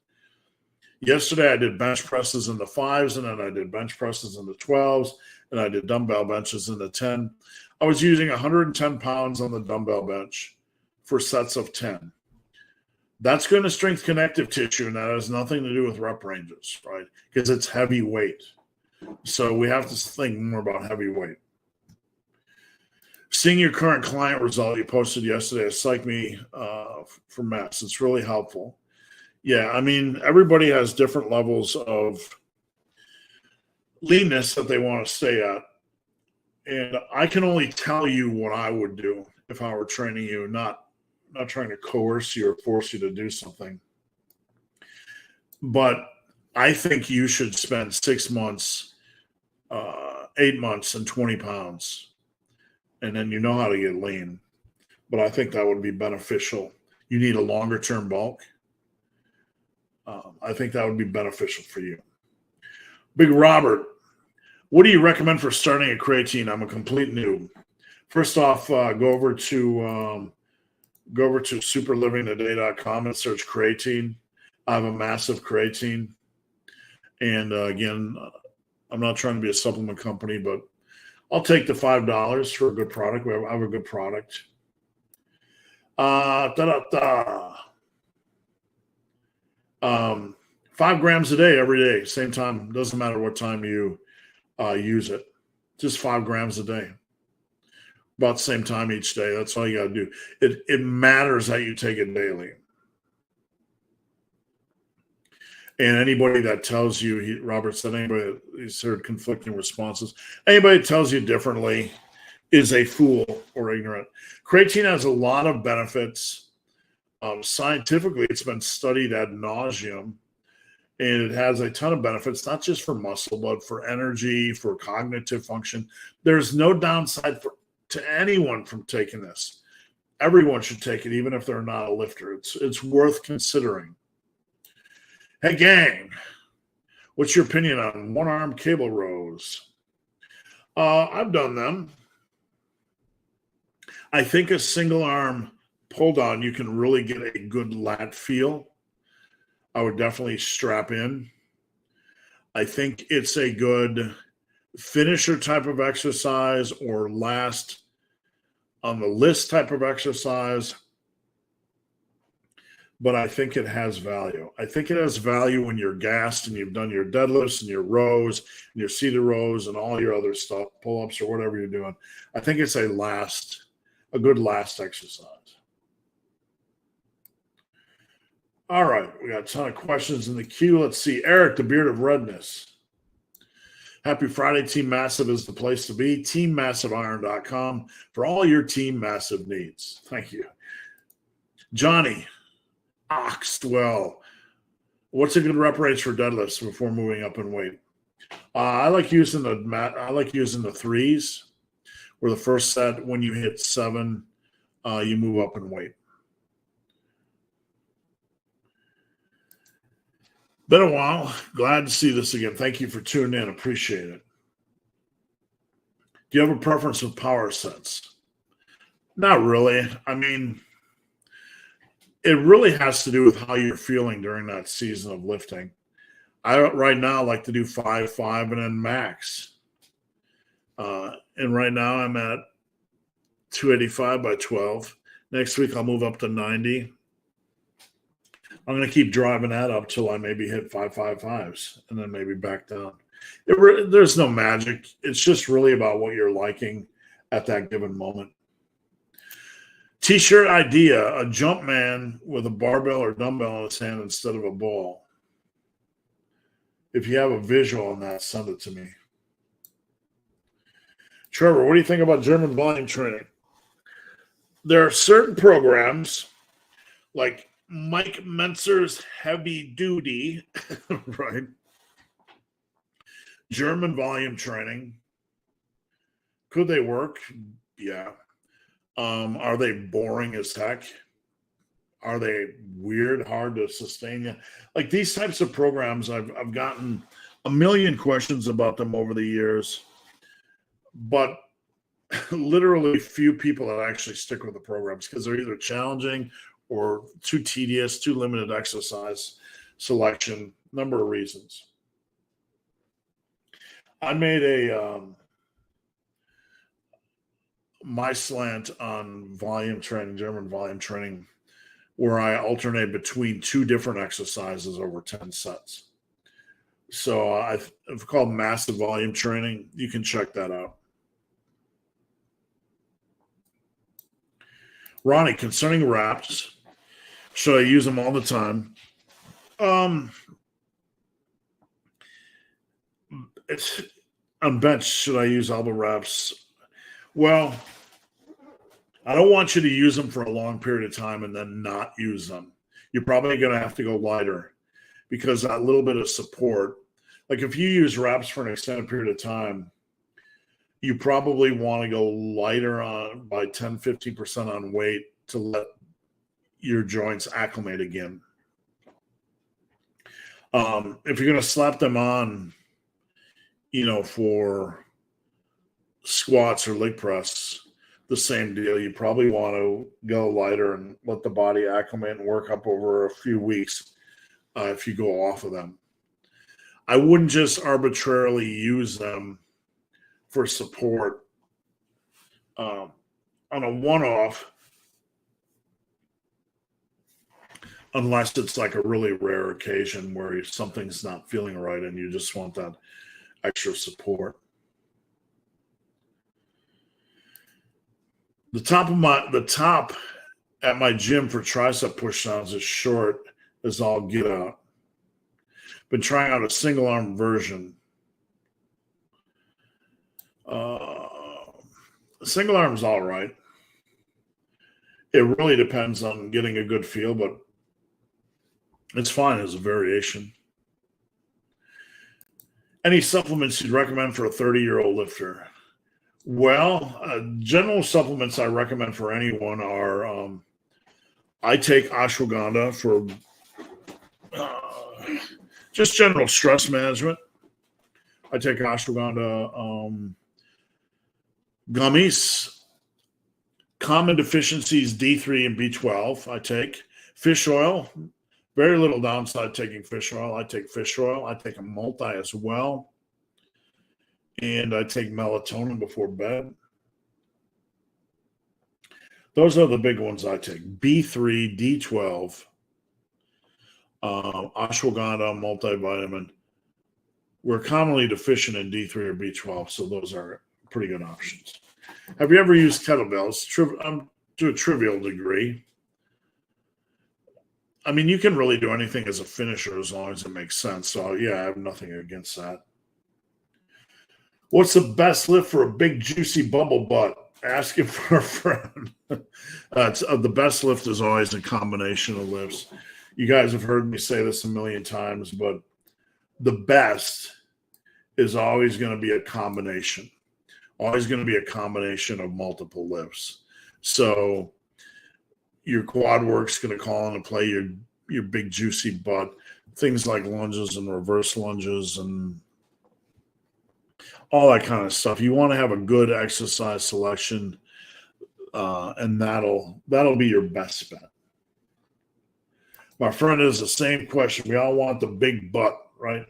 Yesterday, I did bench presses in the 5s, and then I did bench presses in the 12s, and I did dumbbell benches in the 10. I was using 110 pounds on the dumbbell bench for sets of 10. That's going to strengthen connective tissue, and that has nothing to do with rep ranges, right? Because it's heavy weight. So we have to think more about heavy weight. Seeing your current client result you posted yesterday at Psych Me for MES, it's really helpful. Yeah, I mean, everybody has different levels of leanness that they want to stay at. And I can only tell you what I would do if I were training you, not trying to coerce you or force you to do something. But I think you should spend 6 months, 8 months, and 20 pounds. And then you know how to get lean. But I think that would be beneficial. You need a longer-term bulk. I think that would be beneficial for you. Big Robert, what do you recommend for starting a creatine? I'm a complete noob. First off, go over to superlivingtoday.com and search creatine. I have a massive creatine. And again, I'm not trying to be a supplement company, but I'll take the $5 for a good product. I have a good product. 5 grams a day, every day, same time. Doesn't matter what time you use it. Just 5 grams a day. About the same time each day. That's all you got to do. It matters that you take it daily. And anybody that tells you, Robert said, anybody he's heard conflicting responses, anybody that tells you differently is a fool or ignorant. Creatine has a lot of benefits. Scientifically, it's been studied ad nauseum, and it has a ton of benefits, not just for muscle, but for energy, for cognitive function. There's no downside to anyone from taking this. Everyone should take it, even if they're not a lifter. It's worth considering. Hey, gang, what's your opinion on one-arm cable rows? I've done them. I think a single arm pull down, you can really get a good lat feel. I would definitely strap in. I think it's a good finisher type of exercise or last on the list type of exercise. But I think it has value. I think it has value when you're gassed and you've done your deadlifts and your rows and your seated rows and all your other stuff, pull-ups or whatever you're doing. I think it's a good last exercise. All right, we got a ton of questions in the queue. Let's see. Eric, the Beard of Redness. Happy Friday. Team Massive is the place to be. TeamMassiveIron.com for all your Team Massive needs. Thank you. Johnny, Oxwell. What's a good rep range for deadlifts before moving up in weight? I like using the threes, where the first set, when you hit 7, you move up in weight. Been a while. Glad to see this again. Thank you for tuning in. Appreciate it. Do you have a preference with power sets? Not really. I mean, it really has to do with how you're feeling during that season of lifting. I right now like to do 5-5 and then max. And right now I'm at 285 by 12. Next week I'll move up to 90. I'm going to keep driving that up till I maybe hit 555s and then maybe back down. There's no magic. It's just really about what you're liking at that given moment. T-shirt idea, a jump man with a barbell or dumbbell in his hand instead of a ball. If you have a visual on that, send it to me. Trevor, what do you think about German volume training? There are certain programs like Mike Mentzer's Heavy Duty, right? German volume training. Could they work? Yeah. Are they boring as heck? Are they weird, hard to sustain? Like these types of programs, I've gotten a million questions about them over the years, but literally few people that actually stick with the programs because they're either challenging or too tedious, too limited exercise selection, number of reasons. I made a my slant on volume training, German volume training, where I alternate between 2 different exercises over 10 sets. So I've called massive volume training. You can check that out. Ronnie, concerning wraps, should I use them all the time? It's on bench. Should I use elbow wraps? Well, I don't want you to use them for a long period of time and then not use them. You're probably going to have to go lighter because that little bit of support, like if you use wraps for an extended period of time, you probably want to go lighter on by 10-15% on weight to let your joints acclimate again. If you're going to slap them on, for squats or leg press, the same deal. You probably want to go lighter and let the body acclimate and work up over a few weeks if you go off of them. I wouldn't just arbitrarily use them for support on a one-off unless it's like a really rare occasion where something's not feeling right and you just want that extra support. The top at my gym for tricep pushdowns is short as all get out. Been trying out a single arm version. Single arm's all right. It really depends on getting a good feel, but it's fine as a variation. Any supplements you'd recommend for a 30-year-old lifter? Well, general supplements I recommend for anyone are I take ashwagandha for just general stress management. I take ashwagandha gummies, common deficiencies D3 and B12. I take fish oil. Very little downside taking fish oil. I take fish oil. I take a multi as well. And I take melatonin before bed. Those are the big ones I take. B3, D12, ashwagandha, multivitamin. We're commonly deficient in D3 or B12, so those are pretty good options. Have you ever used kettlebells? To a trivial degree. I mean, you can really do anything as a finisher as long as it makes sense. So, yeah, I have nothing against that. What's the best lift for a big, juicy bubble butt? Asking for a friend. The best lift is always a combination of lifts. You guys have heard me say this a million times, but the best is always going to be a combination. Always going to be a combination of multiple lifts. So your quad work's going to call into play your big juicy butt, things like lunges and reverse lunges and all that kind of stuff. You want to have a good exercise selection, and that'll be your best bet. My friend is the same question. We all want the big butt, right?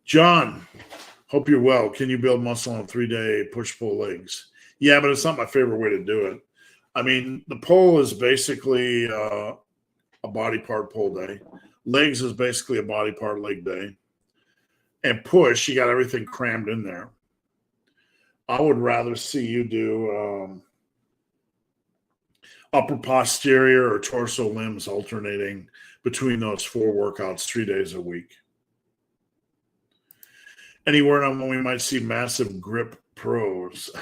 John, hope you're well. Can you build muscle on 3-day push-pull legs? Yeah, but it's not my favorite way to do it. I mean, the pull is basically a body part pull day. Legs is basically a body part leg day. And push, you got everything crammed in there. I would rather see you do upper posterior or torso limbs alternating between those 4 workouts 3 days a week. Anywhere on when we might see massive grip pros.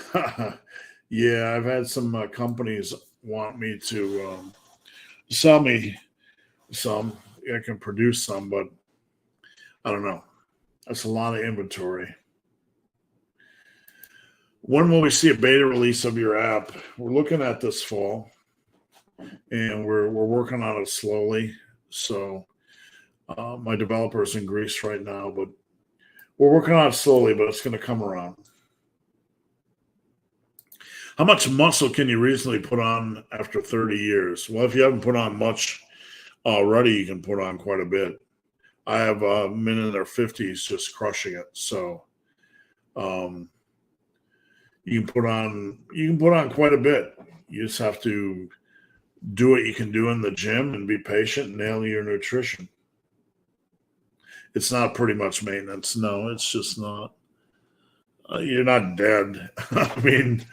Yeah, I've had some companies want me to sell me some. I can produce some, but I don't know. That's a lot of inventory. When will we see a beta release of your app? We're looking at this fall, and we're working on it slowly. So my developer's in Greece right now, but we're working on it slowly, but it's going to come around. How much muscle can you reasonably put on after 30 years? Well, if you haven't put on much already, you can put on quite a bit. I have men in their 50s just crushing it. So you can put on quite a bit. You just have to do what you can do in the gym and be patient and nail your nutrition. It's not pretty much maintenance. No, it's just not. You're not dead. I mean,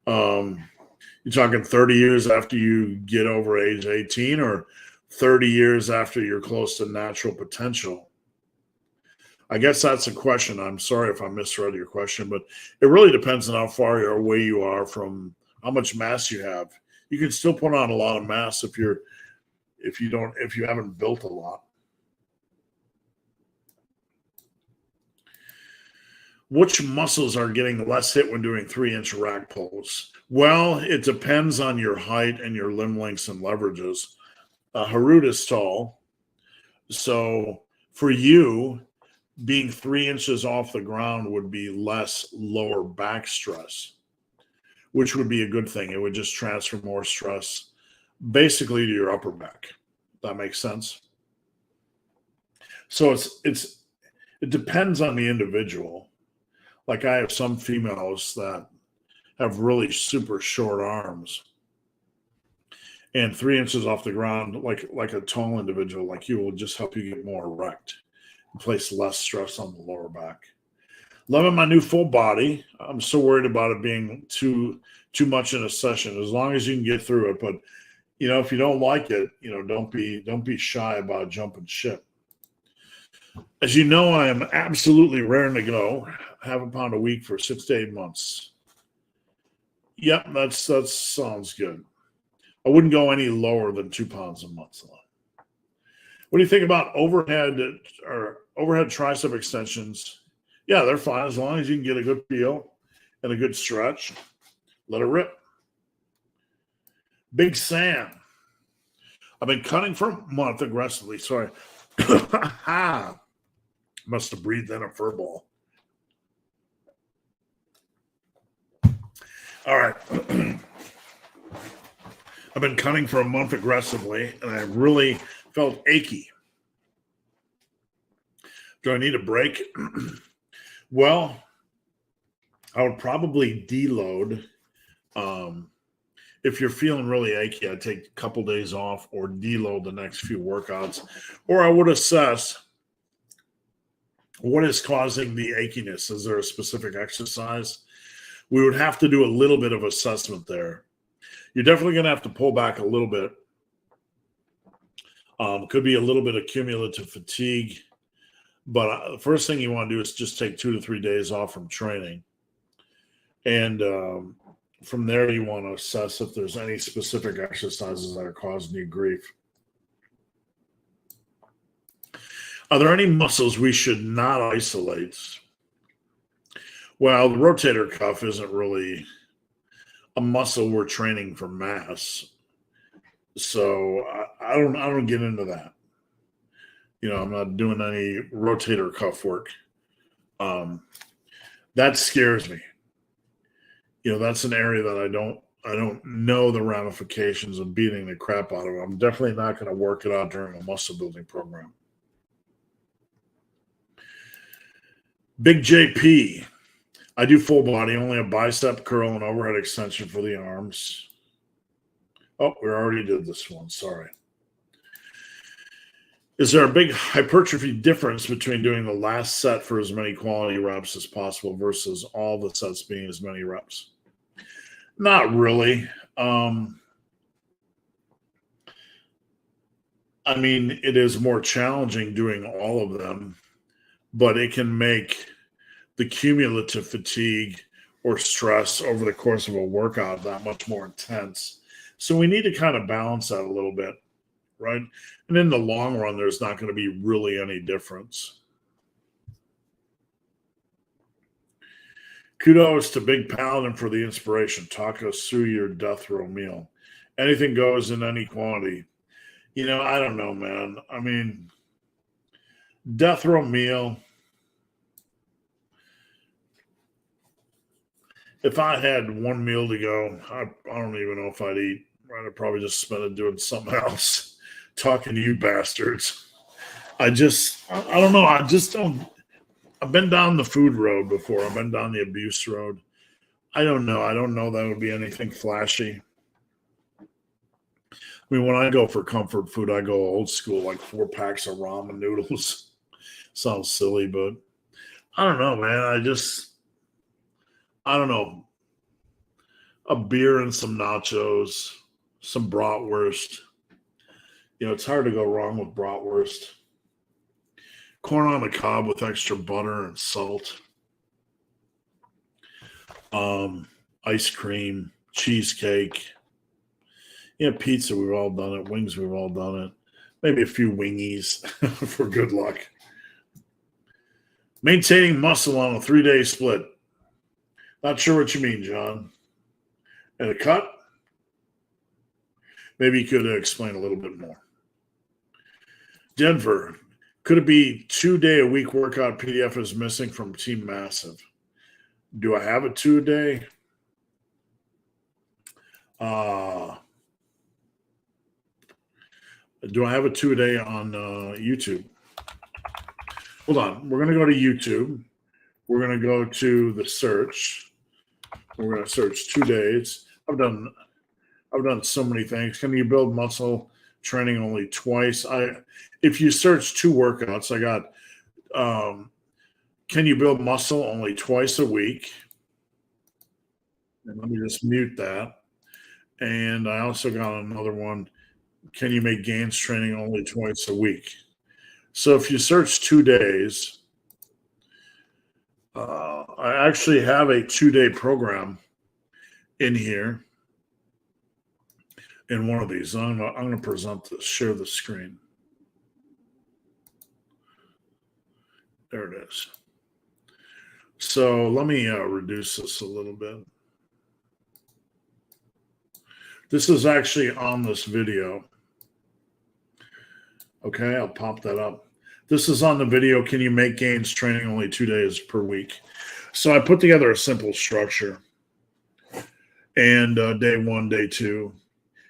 you're talking 30 years after you get over age 18 or 30 years after you're close to natural potential. I guess that's a question. I'm sorry if I misread your question, but it really depends on how far away you are from how much mass you have. You can still put on a lot of mass if you haven't built a lot. Which muscles are getting less hit when doing 3-inch rack pulls? Well, it depends on your height and your limb lengths and leverages. Harut is tall. So for you, being 3 inches off the ground would be less lower back stress, which would be a good thing. It would just transfer more stress basically to your upper back. That makes sense. So it depends on the individual. Like I have some females that have really super short arms, and 3 inches off the ground, like a tall individual like you, will just help you get more erect and place less stress on the lower back. Loving my new full body. I'm so worried about it being too much in a session. As long as you can get through it, but if you don't like it, don't be shy about jumping ship. As you know, I am absolutely raring to go. 0.5 pound a week for 6 to 8 months. Yep, that sounds good. I wouldn't go any lower than 2 pounds a month. What do you think about overhead tricep extensions? Yeah, they're fine as long as you can get a good feel and a good stretch. Let it rip. Big Sam. I've been cutting for a month aggressively. Sorry. Must have breathed in a fur ball. All right. I've been cutting for a month aggressively, and I really felt achy. Do I need a break? Well, I would probably deload. If you're feeling really achy, I'd take a couple days off or deload the next few workouts. Or I would assess what is causing the achiness. Is there a specific exercise? We would have to do a little bit of assessment there. You're definitely going to have to pull back a little bit. Could be a little bit of cumulative fatigue. But the first thing you want to do is just take 2 to 3 days off from training. And from there, you want to assess if there's any specific exercises that are causing you grief. Are there any muscles we should not isolate? Well, the rotator cuff isn't really a muscle we're training for mass, so I don't get into that. I'm not doing any rotator cuff work. That scares me. That's an area that I don't know the ramifications of beating the crap out of it. I'm definitely not going to work it out during a muscle building program. Big JP. I do full body, only a bicep curl and overhead extension for the arms. Oh, we already did this one. Sorry. Is there a big hypertrophy difference between doing the last set for as many quality reps as possible versus all the sets being as many reps? Not really. I mean, it is more challenging doing all of them, but it can make the cumulative fatigue or stress over the course of a workout that much more intense. So we need to kind of balance that a little bit, right? And in the long run, there's not going to be really any difference. Kudos to Big Paladin for the inspiration. Talk us through your death row meal. Anything goes in any quantity. I don't know, man. I mean, death row meal. If I had one meal to go, I don't even know if I'd eat. I'd probably just spend it doing something else, talking to you bastards. I don't know. I just don't. I've been down the food road before. I've been down the abuse road. I don't know. I don't know that would be anything flashy. I mean, when I go for comfort food, I go old school, like 4 packs of ramen noodles. Sounds silly, but I don't know, man. I don't know. A beer and some nachos, some bratwurst. It's hard to go wrong with bratwurst. Corn on the cob with extra butter and salt. Ice cream, cheesecake. Pizza, we've all done it. Wings, we've all done it. Maybe a few wingies for good luck. Maintaining muscle on a 3-day split. Not sure what you mean, John. And a cut? Maybe you could explain a little bit more. Denver, could it be 2-day-a-week workout PDF is missing from Team Massive? Do I have a 2-a-day? Do I have a 2-a-day on YouTube? Hold on. We're going to go to YouTube. We're going to go to the search. We're going to search 2 days. I've done so many things. Can you build muscle training only twice? If you search 2 workouts, I got can you build muscle only twice a week? And let me just mute that. And I also got another one. Can you make gains training only twice a week? So if you search 2 days, I actually have a 2-day program in here. In one of these, I'm going to present this, share the screen. There it is. So let me reduce this a little bit. This is actually on this video. Okay, I'll pop that up. This is on the video. Can you make gains training only 2 days per week? So I put together a simple structure. And day 1, day 2.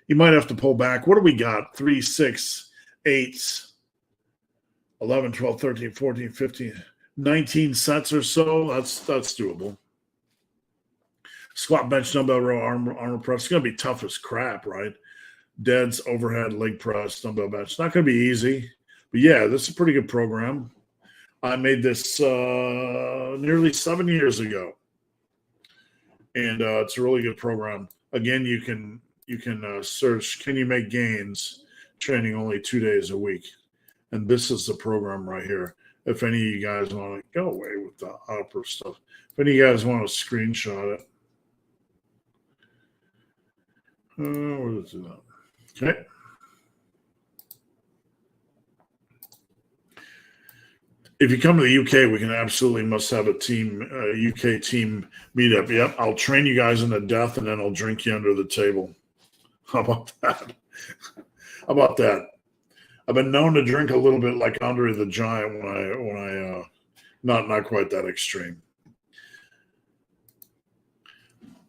You might have to pull back. What do we got? 3, 6, 8, 11, 12, 13, 14, 15, 19 sets or so. That's doable. Squat, bench, dumbbell row, armor press. It's going to be tough as crap, right? Deads, overhead, leg press, dumbbell bench. It's not going to be easy. But yeah, this is a pretty good program. I made this nearly 7 years ago. And it's a really good program. Again, you can search, can you make gains training only 2 days a week? And this is the program right here. If any of you guys want to go away with the upper stuff, if any of you guys want to screenshot it, where is it? Okay. If you come to the UK, we can absolutely must have a team, UK team meetup. Yep, I'll train you guys into death, and then I'll drink you under the table. How about that? How about that? I've been known to drink a little bit like Andre the Giant when I not quite that extreme.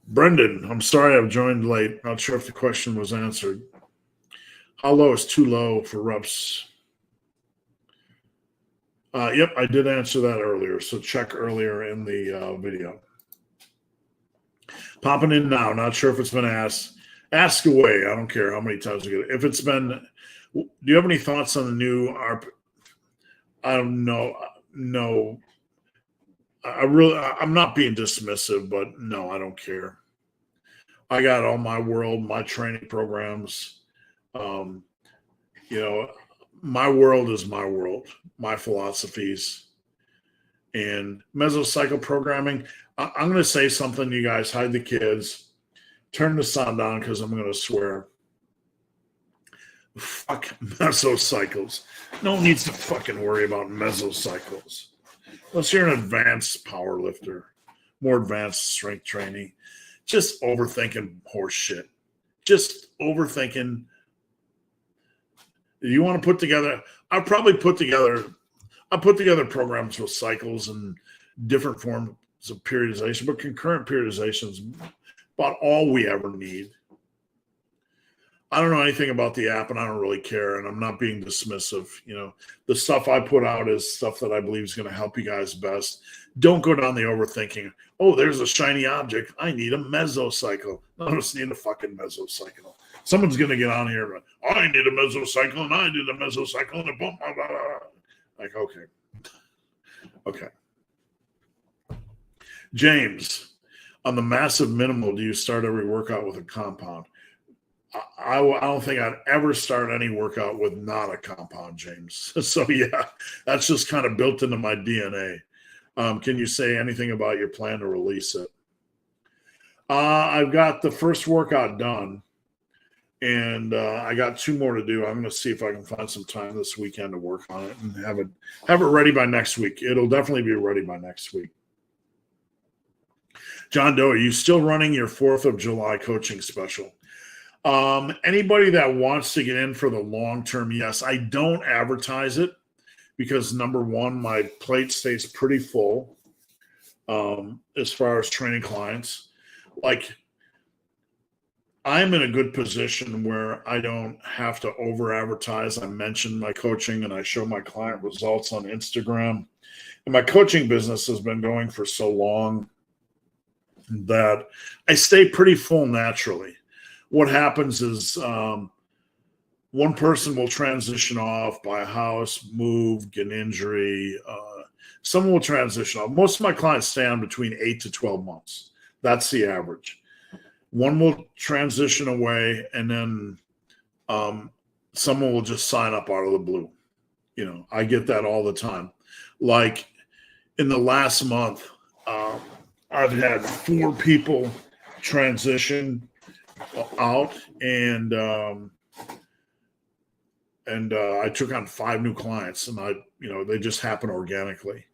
Brendan, I'm sorry I've joined late. Not sure if the question was answered. How low is too low for reps? Yep, I did answer that earlier. So check earlier in the video. Popping in now. Not sure if it's been asked. Ask away. I don't care how many times you get it. If it's been, do you have any thoughts on the new ARP? I don't know. No. I'm not being dismissive, but no, I don't care. I got all my world, my training programs. My world is my world, my philosophies, and mesocycle programming. I'm going to say something, you guys. Hide the kids. Turn the sound down because I'm going to swear. Fuck mesocycles. No one needs to fucking worry about mesocycles. Unless you're an advanced power lifter, more advanced strength training. Just overthinking horse shit. Just overthinking. You want to put together, I put together programs with cycles and different forms of periodization, but concurrent periodization is about all we ever need. I don't know anything about the app, and I don't really care, and I'm not being dismissive. The stuff I put out is stuff that I believe is going to help you guys best. Don't go down the overthinking. Oh, there's a shiny object. I need a mesocycle. I just need a fucking mesocycle. Someone's going to get on here, but I need a mesocycle, and I need a mesocycle, and a blah, blah, blah, blah. Like, okay. James, on the massive minimal, do you start every workout with a compound? I don't think I'd ever start any workout with not a compound, James. So, yeah, that's just kind of built into my DNA. Can you say anything about your plan to release it? I've got the first workout done, and I got 2 more to do. I'm going to see if I can find some time this weekend to work on it and have it ready by next week. It'll definitely be ready by next week. John Doe, are you still running your 4th of July coaching special? Anybody that wants to get in for the long term, yes. I don't advertise it because, number one, my plate stays pretty full as far as training clients. Like, I'm in a good position where I don't have to over advertise. I mention my coaching and I show my client results on Instagram. And my coaching business has been going for so long that I stay pretty full naturally. What happens is one person will transition off, buy a house, move, get an injury. Someone will transition off. Most of my clients stay on between 8 to 12 months. That's the average. One will transition away, and then someone will just sign up out of the blue. I get that all the time. Like in the last month, I've had 4 people transition out, and I took on 5 new clients, and they just happen organically.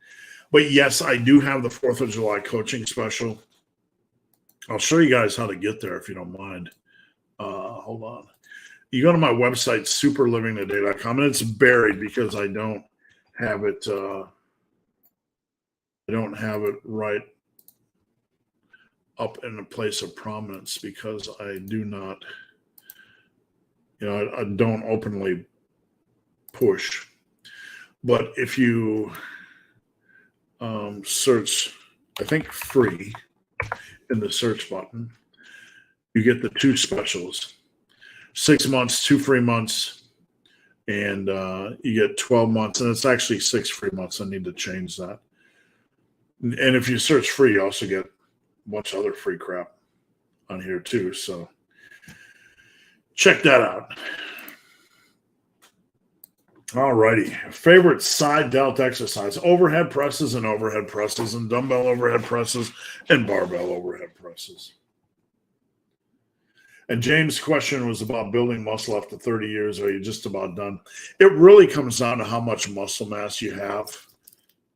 But yes, I do have the 4th of July coaching special. I'll show you guys how to get there if you don't mind. Hold on. You go to my website, superlivingtoday.com, and it's buried because I don't have it. I don't have it right up in a place of prominence because I do not, I don't openly push. But if you search, I think free in the search button, you get the 2 specials, 6 months, 2 free months, and you get 12 months, and it's actually 6 free months. I need to change that. And if you search free, you also get a bunch of other free crap on here too. So check that out. All righty. Favorite side delt exercise: overhead presses and overhead presses, and dumbbell overhead presses and barbell overhead presses. And James' question was about building muscle after 30 years. Are you just about done? It really comes down to how much muscle mass you have.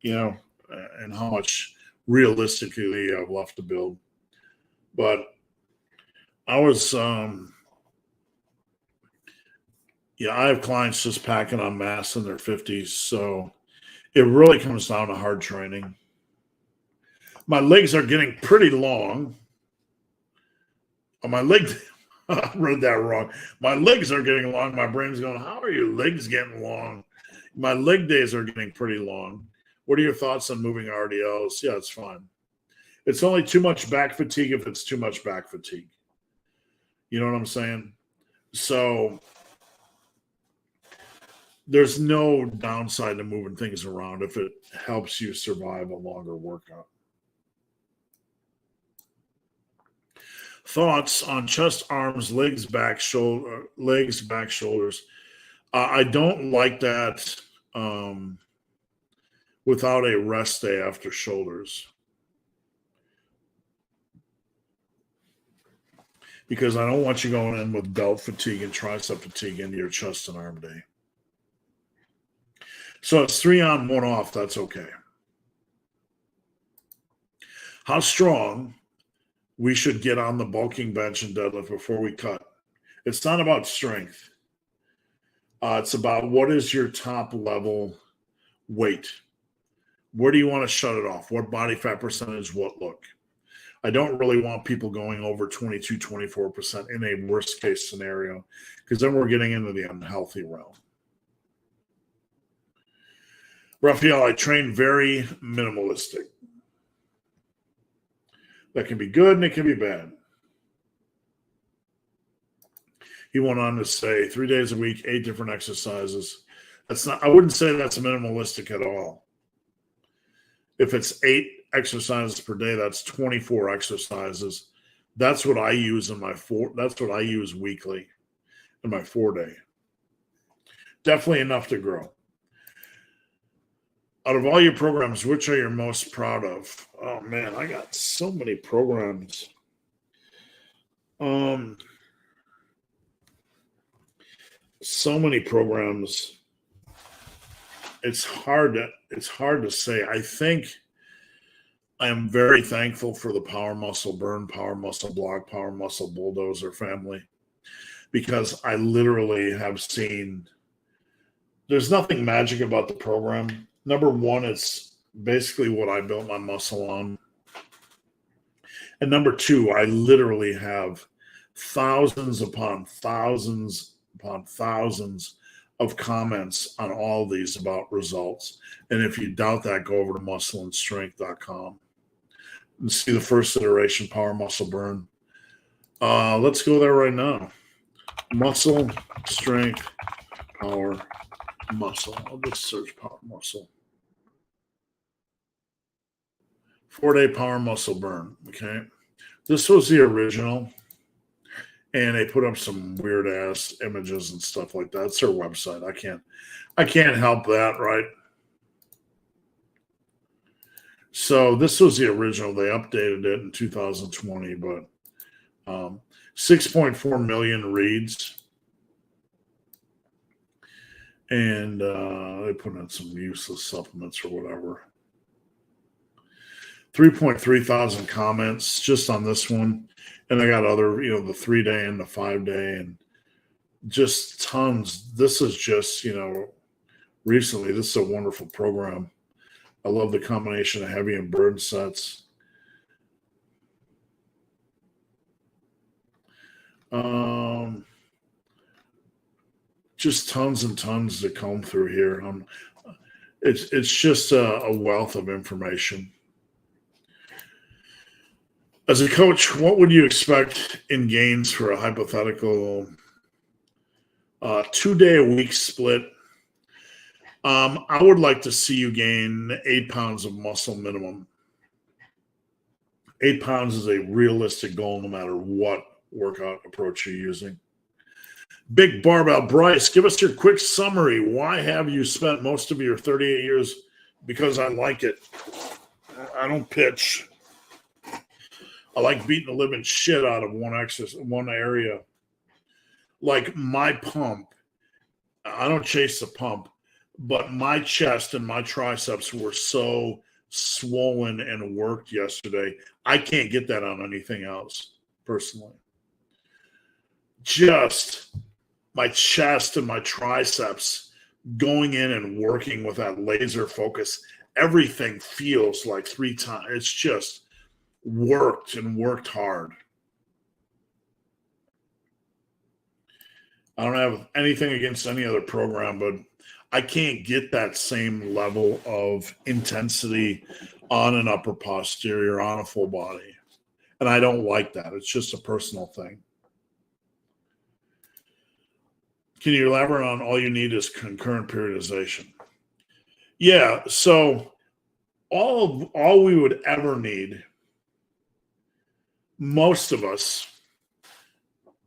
and how much realistically you have left to build. But I was, I have clients just packing on mass in their 50s. So it really comes down to hard training. My legs are getting pretty long. My legs, I read that wrong. My legs are getting long. My brain's going, how are your legs getting long? My leg days are getting pretty long. What are your thoughts on moving RDLs? Yeah, it's fine. It's only too much back fatigue if it's too much back fatigue. You know what I'm saying? So there's no downside to moving things around if it helps you survive a longer workout. Thoughts on chest, arms, legs, back, shoulders. I don't like that without a rest day after shoulders, because I don't want you going in with delt fatigue and tricep fatigue into your chest and arm day. So it's 3 on, 1 off. That's okay. How strong we should get on the bulking bench and deadlift before we cut? It's not about strength. It's about what is your top level weight? Where do you want to shut it off? What body fat percentage, what look? I don't really want people going over 22, 24% in a worst case scenario, because then we're getting into the unhealthy realm. Raphael, I train very minimalistic. That can be good and it can be bad. He went on to say 3 days a week, 8 different exercises. I wouldn't say that's minimalistic at all. If it's 8 exercises per day, that's 24 exercises. That's what I use that's what I use weekly in my 4-day. Definitely enough to grow. Out of all your programs, which are you most proud of? Oh man, I got so many programs. So many programs. It's hard to say. I think I am very thankful for the Power Muscle Burn, Power Muscle Block, Power Muscle Bulldozer family, because I literally have seen there's nothing magic about the program. Number one, it's basically what I built my muscle on. And number two, I literally have thousands upon thousands upon thousands of comments on all these about results. And if you doubt that, go over to muscleandstrength.com and see the first iteration, Power Muscle Burn. Let's go there right now. Muscle, strength, power, muscle. I'll just search Power Muscle. 4-day Power Muscle Burn. Okay. This was the original. And they put up some weird ass images and stuff like that. It's their website. I can't help that, right? So this was the original. They updated it in 2020, but 6.4 million reads. And they put in some useless supplements or whatever. 3.3 thousand comments just on this one. And I got other, the 3-day and the 5-day and just tons. This is just, recently, this is a wonderful program. I love the combination of heavy and burn sets. Just tons and tons to comb through here. It's just a wealth of information. As a coach, what would you expect in gains for a hypothetical 2-day-a-week split? I would like to see you gain 8 pounds of muscle minimum. 8 pounds is a realistic goal no matter what workout approach you're using. Big Barbell Bryce, give us your quick summary. Why have you spent most of your 38 years? Because I like it. I don't pitch. I like beating the living shit out of one area. Like my pump, I don't chase the pump. but my chest and my triceps were so swollen and worked yesterday. I can't get that on anything else personally. Just my chest and my triceps going in and working with that laser focus, everything feels like 3 times. It's just worked and worked hard. I don't have anything against any other program, but I can't get that same level of intensity on an upper posterior, on a full body. And I don't like that. It's just a personal thing. Can you elaborate on all you need is concurrent periodization? Yeah, so all we would ever need, most of us,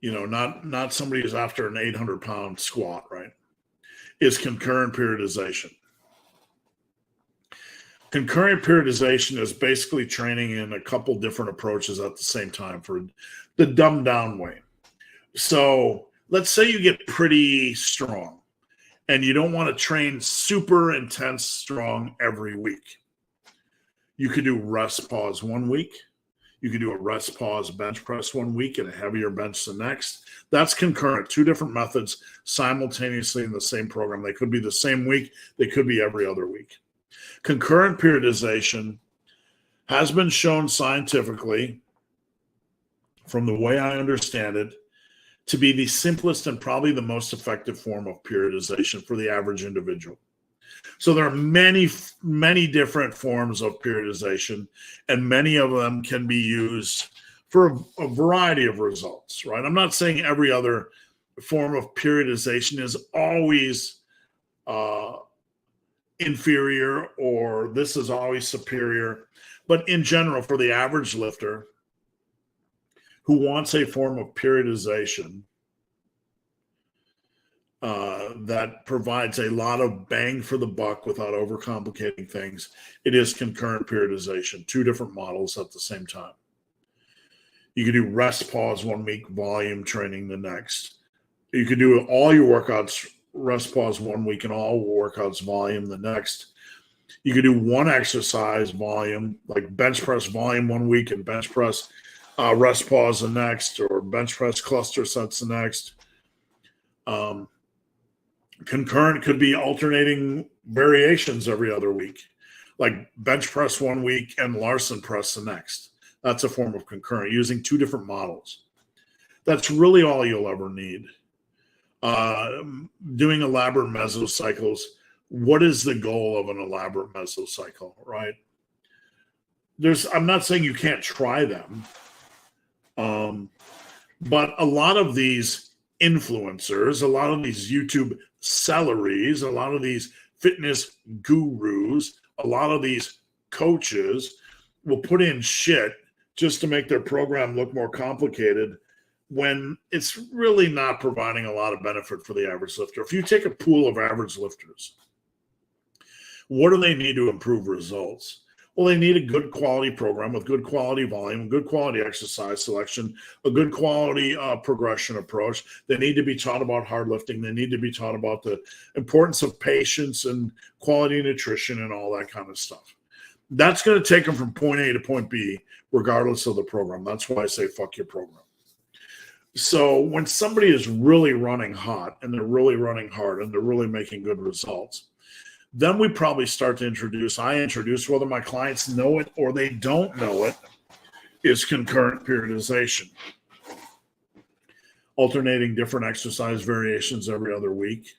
not somebody who's after an 800-pound squat, right, is concurrent periodization. Concurrent periodization is basically training in a couple different approaches at the same time for the dumbed down way. So let's say you get pretty strong and you don't want to train super intense strong every week. You could do rest pause 1 week. You could do a rest pause bench press 1 week and a heavier bench the next. That's concurrent, 2 different methods simultaneously in the same program. They could be the same week. They could be every other week. Concurrent periodization has been shown scientifically, from the way I understand it, to be the simplest and probably the most effective form of periodization for the average individual. So there are many, many different forms of periodization, and many of them can be used for a variety of results, right? I'm not saying every other form of periodization is always inferior or this is always superior. But in general, for the average lifter who wants a form of periodization that provides a lot of bang for the buck without overcomplicating things, it is concurrent periodization, 2 different models at the same time. You could do rest pause 1 week, volume training the next. You could do all your workouts rest pause 1 week and all workouts volume the next. You could do one exercise volume, like bench press volume 1 week and bench press rest pause the next, or bench press cluster sets the next. Concurrent could be alternating variations every other week, like bench press 1 week and Larson press the next. That's a form of concurrent, using 2 different models. That's really all you'll ever need. Doing elaborate mesocycles. What is the goal of an elaborate mesocycle, right? I'm not saying you can't try them, but a lot of these influencers, a lot of these YouTube celeries, a lot of these fitness gurus, a lot of these coaches will put in shit just to make their program look more complicated when it's really not providing a lot of benefit for the average lifter. If you take a pool of average lifters, what do they need to improve results? Well, they need a good quality program with good quality volume, good quality exercise selection, a good quality progression approach. They need to be taught about hard lifting. They need to be taught about the importance of patience and quality nutrition and all that kind of stuff. That's going to take them from point A to point B, regardless of the program. That's why I say fuck your program. So when somebody is really running hot and they're really running hard and they're really making good results, then we probably start to introduce, whether my clients know it or they don't know it, is concurrent periodization. Alternating different exercise variations every other week,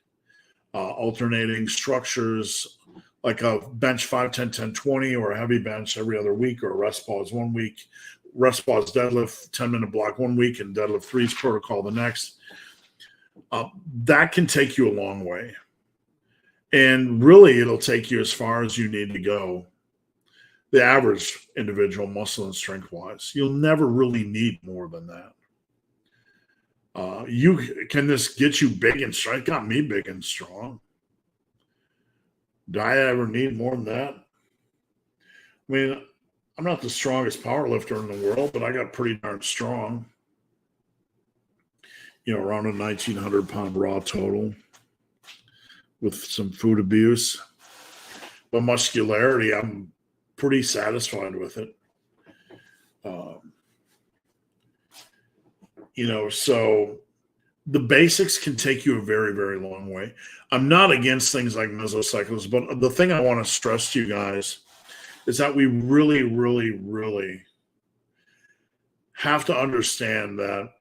alternating structures like a bench 5, 10, 10, 20, or a heavy bench every other week, or a rest pause 1 week, rest pause deadlift 10-minute block 1 week, and deadlift 3's protocol the next. That can take you a long way. And really, it'll take you as far as you need to go, the average individual, muscle and strength-wise. You'll never really need more than that. Can this get you big and strong? It got me big and strong. Do I ever need more than that? I mean, I'm not the strongest power lifter in the world, but I got pretty darn strong. Around a 1,900-pound raw total. with some food abuse. But muscularity, I'm pretty satisfied with it. So the basics can take you a very, very long way. I'm not against things like mesocycles, but the thing I want to stress to you guys is that we really, really, really have to understand that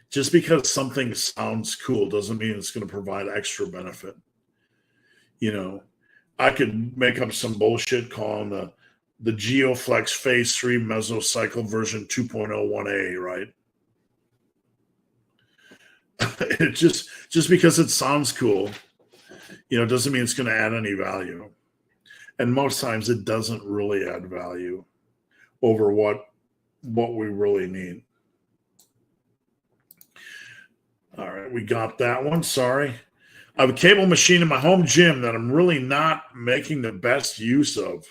just because something sounds cool doesn't mean it's going to provide extra benefit. I could make up some bullshit calling the GeoFlex Phase 3 Mesocycle version 2.01A, right? It just because it sounds cool, doesn't mean it's going to add any value. And most times it doesn't really add value over what we really need. All right, we got that one. Sorry. I have a cable machine in my home gym that I'm really not making the best use of.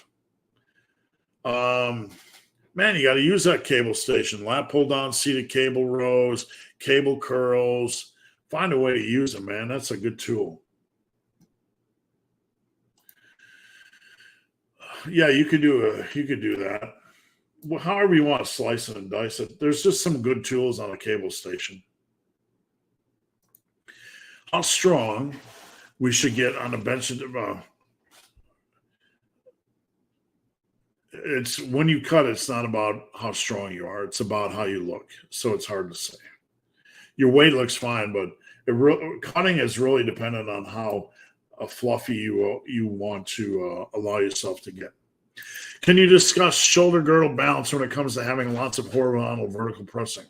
Man, you got to use that cable station. Lap pull down, seated cable rows, cable curls. Find a way to use them, man. That's a good tool. Yeah, you could do that. Well, however you want to slice it and dice it. There's just some good tools on a cable station. How strong we should get on a bench. It's when you cut, it's not about how strong you are. It's about how you look. So it's hard to say. Your weight looks fine, but cutting is really dependent on how fluffy you want to allow yourself to get. Can you discuss shoulder girdle balance when it comes to having lots of horizontal vertical pressing?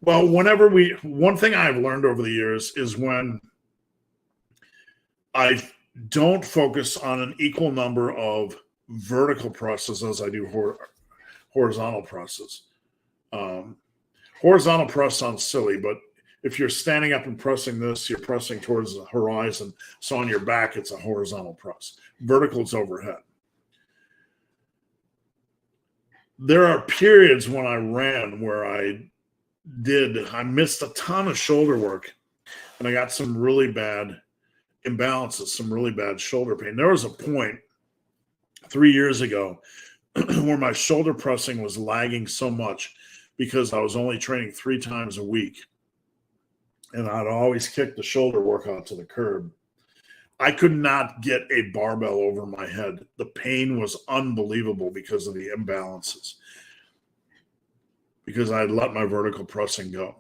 Well, one thing I've learned over the years is when I don't focus on an equal number of vertical presses as I do horizontal presses. Horizontal press sounds silly, but if you're standing up and pressing this, you're pressing towards the horizon. So on your back, it's a horizontal press. Vertical is overhead. There are periods when I ran where I missed a ton of shoulder work, and I got some really bad imbalances, some really bad shoulder pain. There was a point 3 years ago where my shoulder pressing was lagging so much because I was only training 3 times a week, and I'd always kick the shoulder workout to the curb. I could not get a barbell over my head. The pain was unbelievable because of the imbalances, because I had let my vertical pressing go.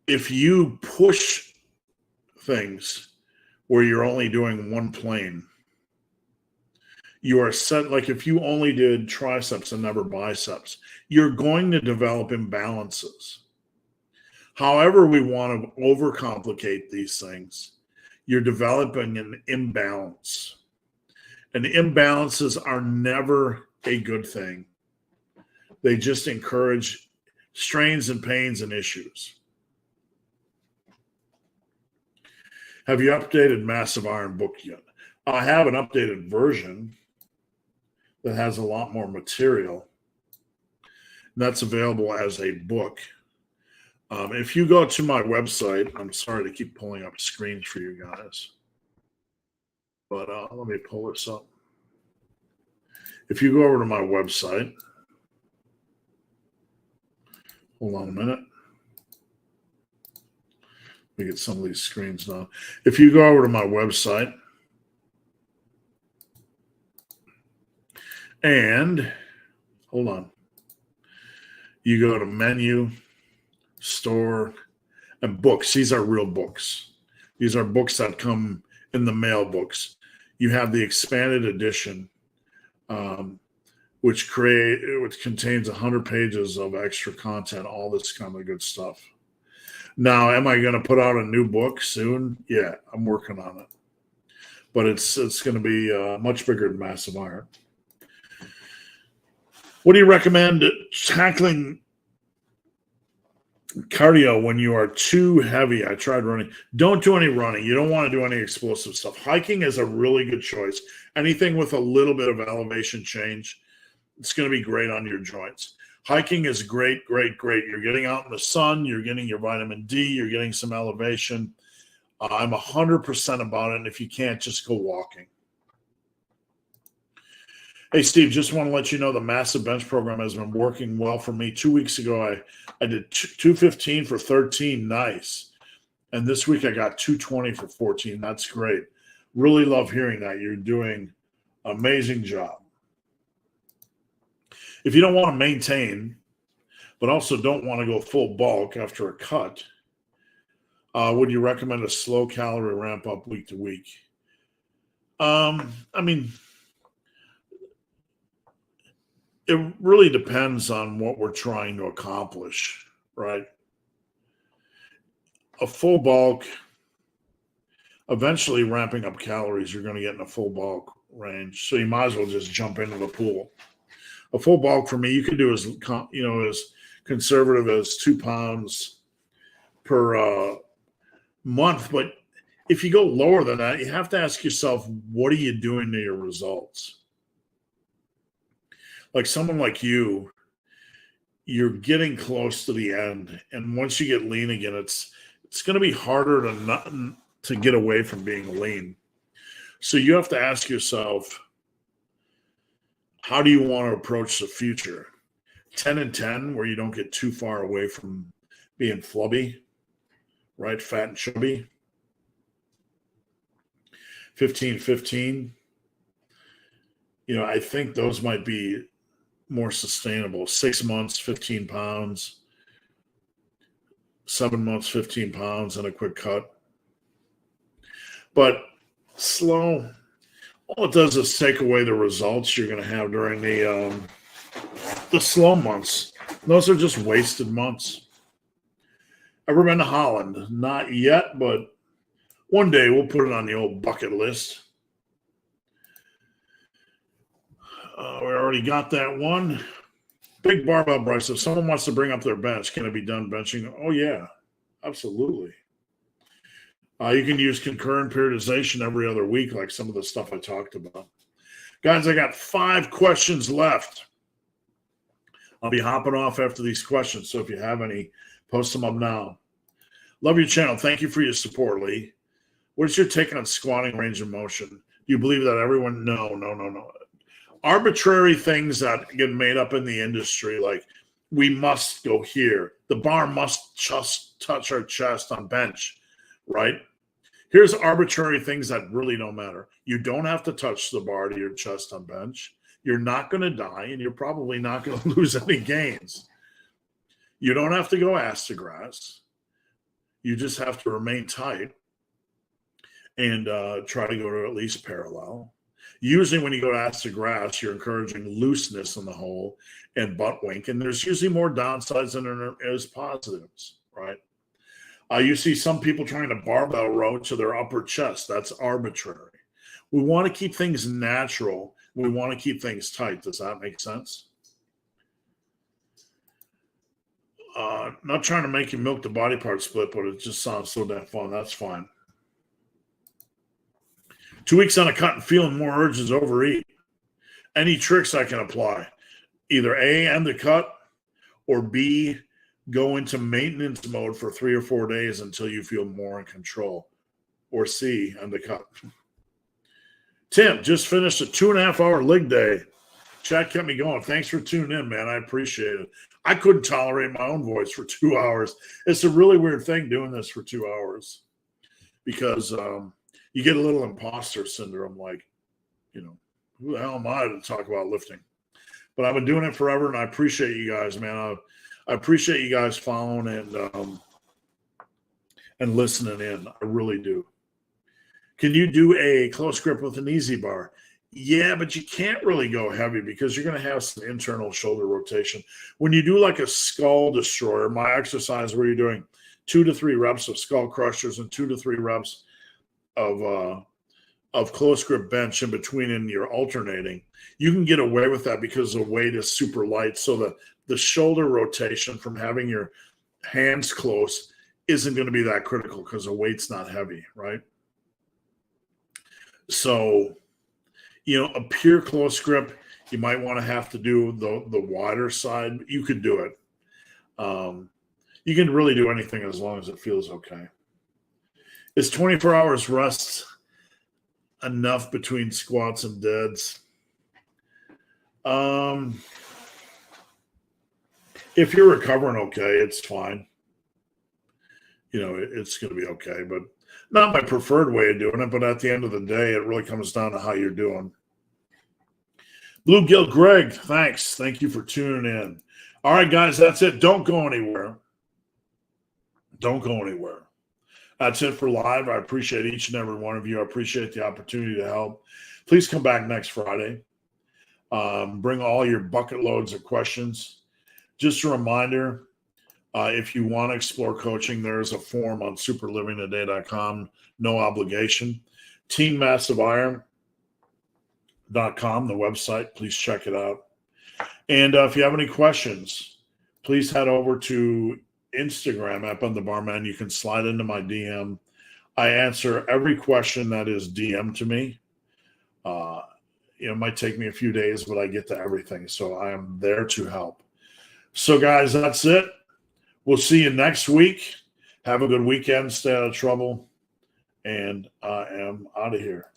If you push things where you're only doing one plane, you are set. Like if you only did triceps and never biceps, you're going to develop imbalances. However we want to overcomplicate these things, you're developing an imbalance. And imbalances are never a good thing. They just encourage strains and pains and issues. Have you updated Massive Iron book yet? I have an updated version that has a lot more material. That's available as a book. If you go to my website, I'm sorry to keep pulling up screens for you guys, but let me pull this up. If you go over to my website, hold on a minute. Let me get some of these screens done. If you go over to my website and hold on, you go to menu, store, and books. These are real books. These are books that come in the mail books. You have the expanded edition, which contains 100 pages of extra content, all this kind of good stuff. Now, am I going to put out a new book soon? Yeah, I'm working on it. But it's going to be much bigger than Massive Iron. What do you recommend tackling cardio when you are too heavy? I tried running. Don't do any running. You don't want to do any explosive stuff. Hiking is a really good choice. Anything with a little bit of elevation change, it's going to be great on your joints. Hiking is great, great, great. You're getting out in the sun. You're getting your vitamin D. You're getting some elevation. I'm 100% about it. And if you can't, just go walking. Hey, Steve, just want to let you know the massive bench program has been working well for me. 2 weeks ago, I did 215 for 13. Nice. And this week I got 220 for 14. That's great. Really love hearing that. You're doing an amazing job. If you don't want to maintain, but also don't want to go full bulk after a cut, would you recommend a slow calorie ramp up week to week? I mean, it really depends on what we're trying to accomplish, right? A full bulk, eventually ramping up calories, you're going to get in a full bulk range. So you might as well just jump into the pool. A full bulk for me, you could do as conservative as 2 pounds per month. But if you go lower than that, you have to ask yourself, what are you doing to your results? Like someone like you, you're getting close to the end. And once you get lean again, it's going to be harder to get away from being lean. So you have to ask yourself, how do you want to approach the future? 10 and 10, where you don't get too far away from being flubby, right? Fat and chubby. 15-15. I think those might be more sustainable. 6 months, 15 pounds. 7 months, 15 pounds, and a quick cut. But slow, all it does is take away the results you're going to have during the slow months. Those are just wasted months. Ever been to Holland? Not yet, but one day we'll put it on the old bucket list. We already got that one. Big barbell, Bryce. If someone wants to bring up their bench, can it be done benching? Oh, yeah, absolutely. You can use concurrent periodization every other week, like some of the stuff I talked about. Guys, I got 5 questions left. I'll be hopping off after these questions, so if you have any, post them up now. Love your channel. Thank you for your support, Lee. What's your take on squatting range of motion? Do you believe that everyone? No. Arbitrary things that get made up in the industry, like we must go here. The bar must just touch our chest on bench, right? Here's arbitrary things that really don't matter. You don't have to touch the bar to your chest on bench. You're not going to die, and you're probably not going to lose any gains. You don't have to go ass to grass. You just have to remain tight and try to go to at least parallel. Usually when you go to ass to grass, you're encouraging looseness in the hole and butt wink, and there's usually more downsides than there is positives, right? You see some people trying to barbell row to their upper chest. That's arbitrary. We want to keep things natural. We want to keep things tight. Does that make sense? Not trying to make you milk the body part split, but it just sounds so damn fun. That's fine. 2 weeks on a cut and feeling more urges to overeat. Any tricks I can apply? Either A, end the cut, or B, go into maintenance mode for 3 or 4 days until you feel more in control, or C, end the cut. Tim, just finished a 2.5-hour leg day. Chat kept me going. Thanks for tuning in, man. I appreciate it. I couldn't tolerate my own voice for 2 hours. It's a really weird thing doing this for 2 hours because you get a little imposter syndrome, like, who the hell am I to talk about lifting? But I've been doing it forever, and I appreciate you guys, man. I appreciate you guys following and listening in. I really do. Can you do a close grip with an easy bar? Yeah, but you can't really go heavy because you're going to have some internal shoulder rotation. When you do like a skull destroyer, my exercise where you're doing 2 to 3 reps of skull crushers and 2 to 3 reps of close grip bench in between, and you're alternating, you can get away with that because the weight is super light. So the shoulder rotation from having your hands close isn't going to be that critical because the weight's not heavy, right? So, a pure close grip, You might want to have to do the wider side. You could do it. You can really do anything as long as it feels okay. Is 24 hours rest enough between squats and deads? If you're recovering okay, it's fine. It's going to be okay, but not my preferred way of doing it. But at the end of the day, it really comes down to how you're doing. Bluegill Greg, thanks. Thank you for tuning in. All right, guys, that's it. Don't go anywhere. Don't go anywhere. That's it for live. I appreciate each and every one of you. I appreciate the opportunity to help. Please come back next Friday. Bring all your bucket loads of questions. Just a reminder, if you want to explore coaching, there is a form on superlivingtoday.com. No obligation. TeamMassiveIron.com, the website. Please check it out. And if you have any questions, please head over to Instagram at the Barman. You can slide into my DM. I answer every question that is DM to me. It might take me a few days, but I get to everything. So I am there to help. So, guys, that's it. We'll see you next week. Have a good weekend. Stay out of trouble. And I am out of here.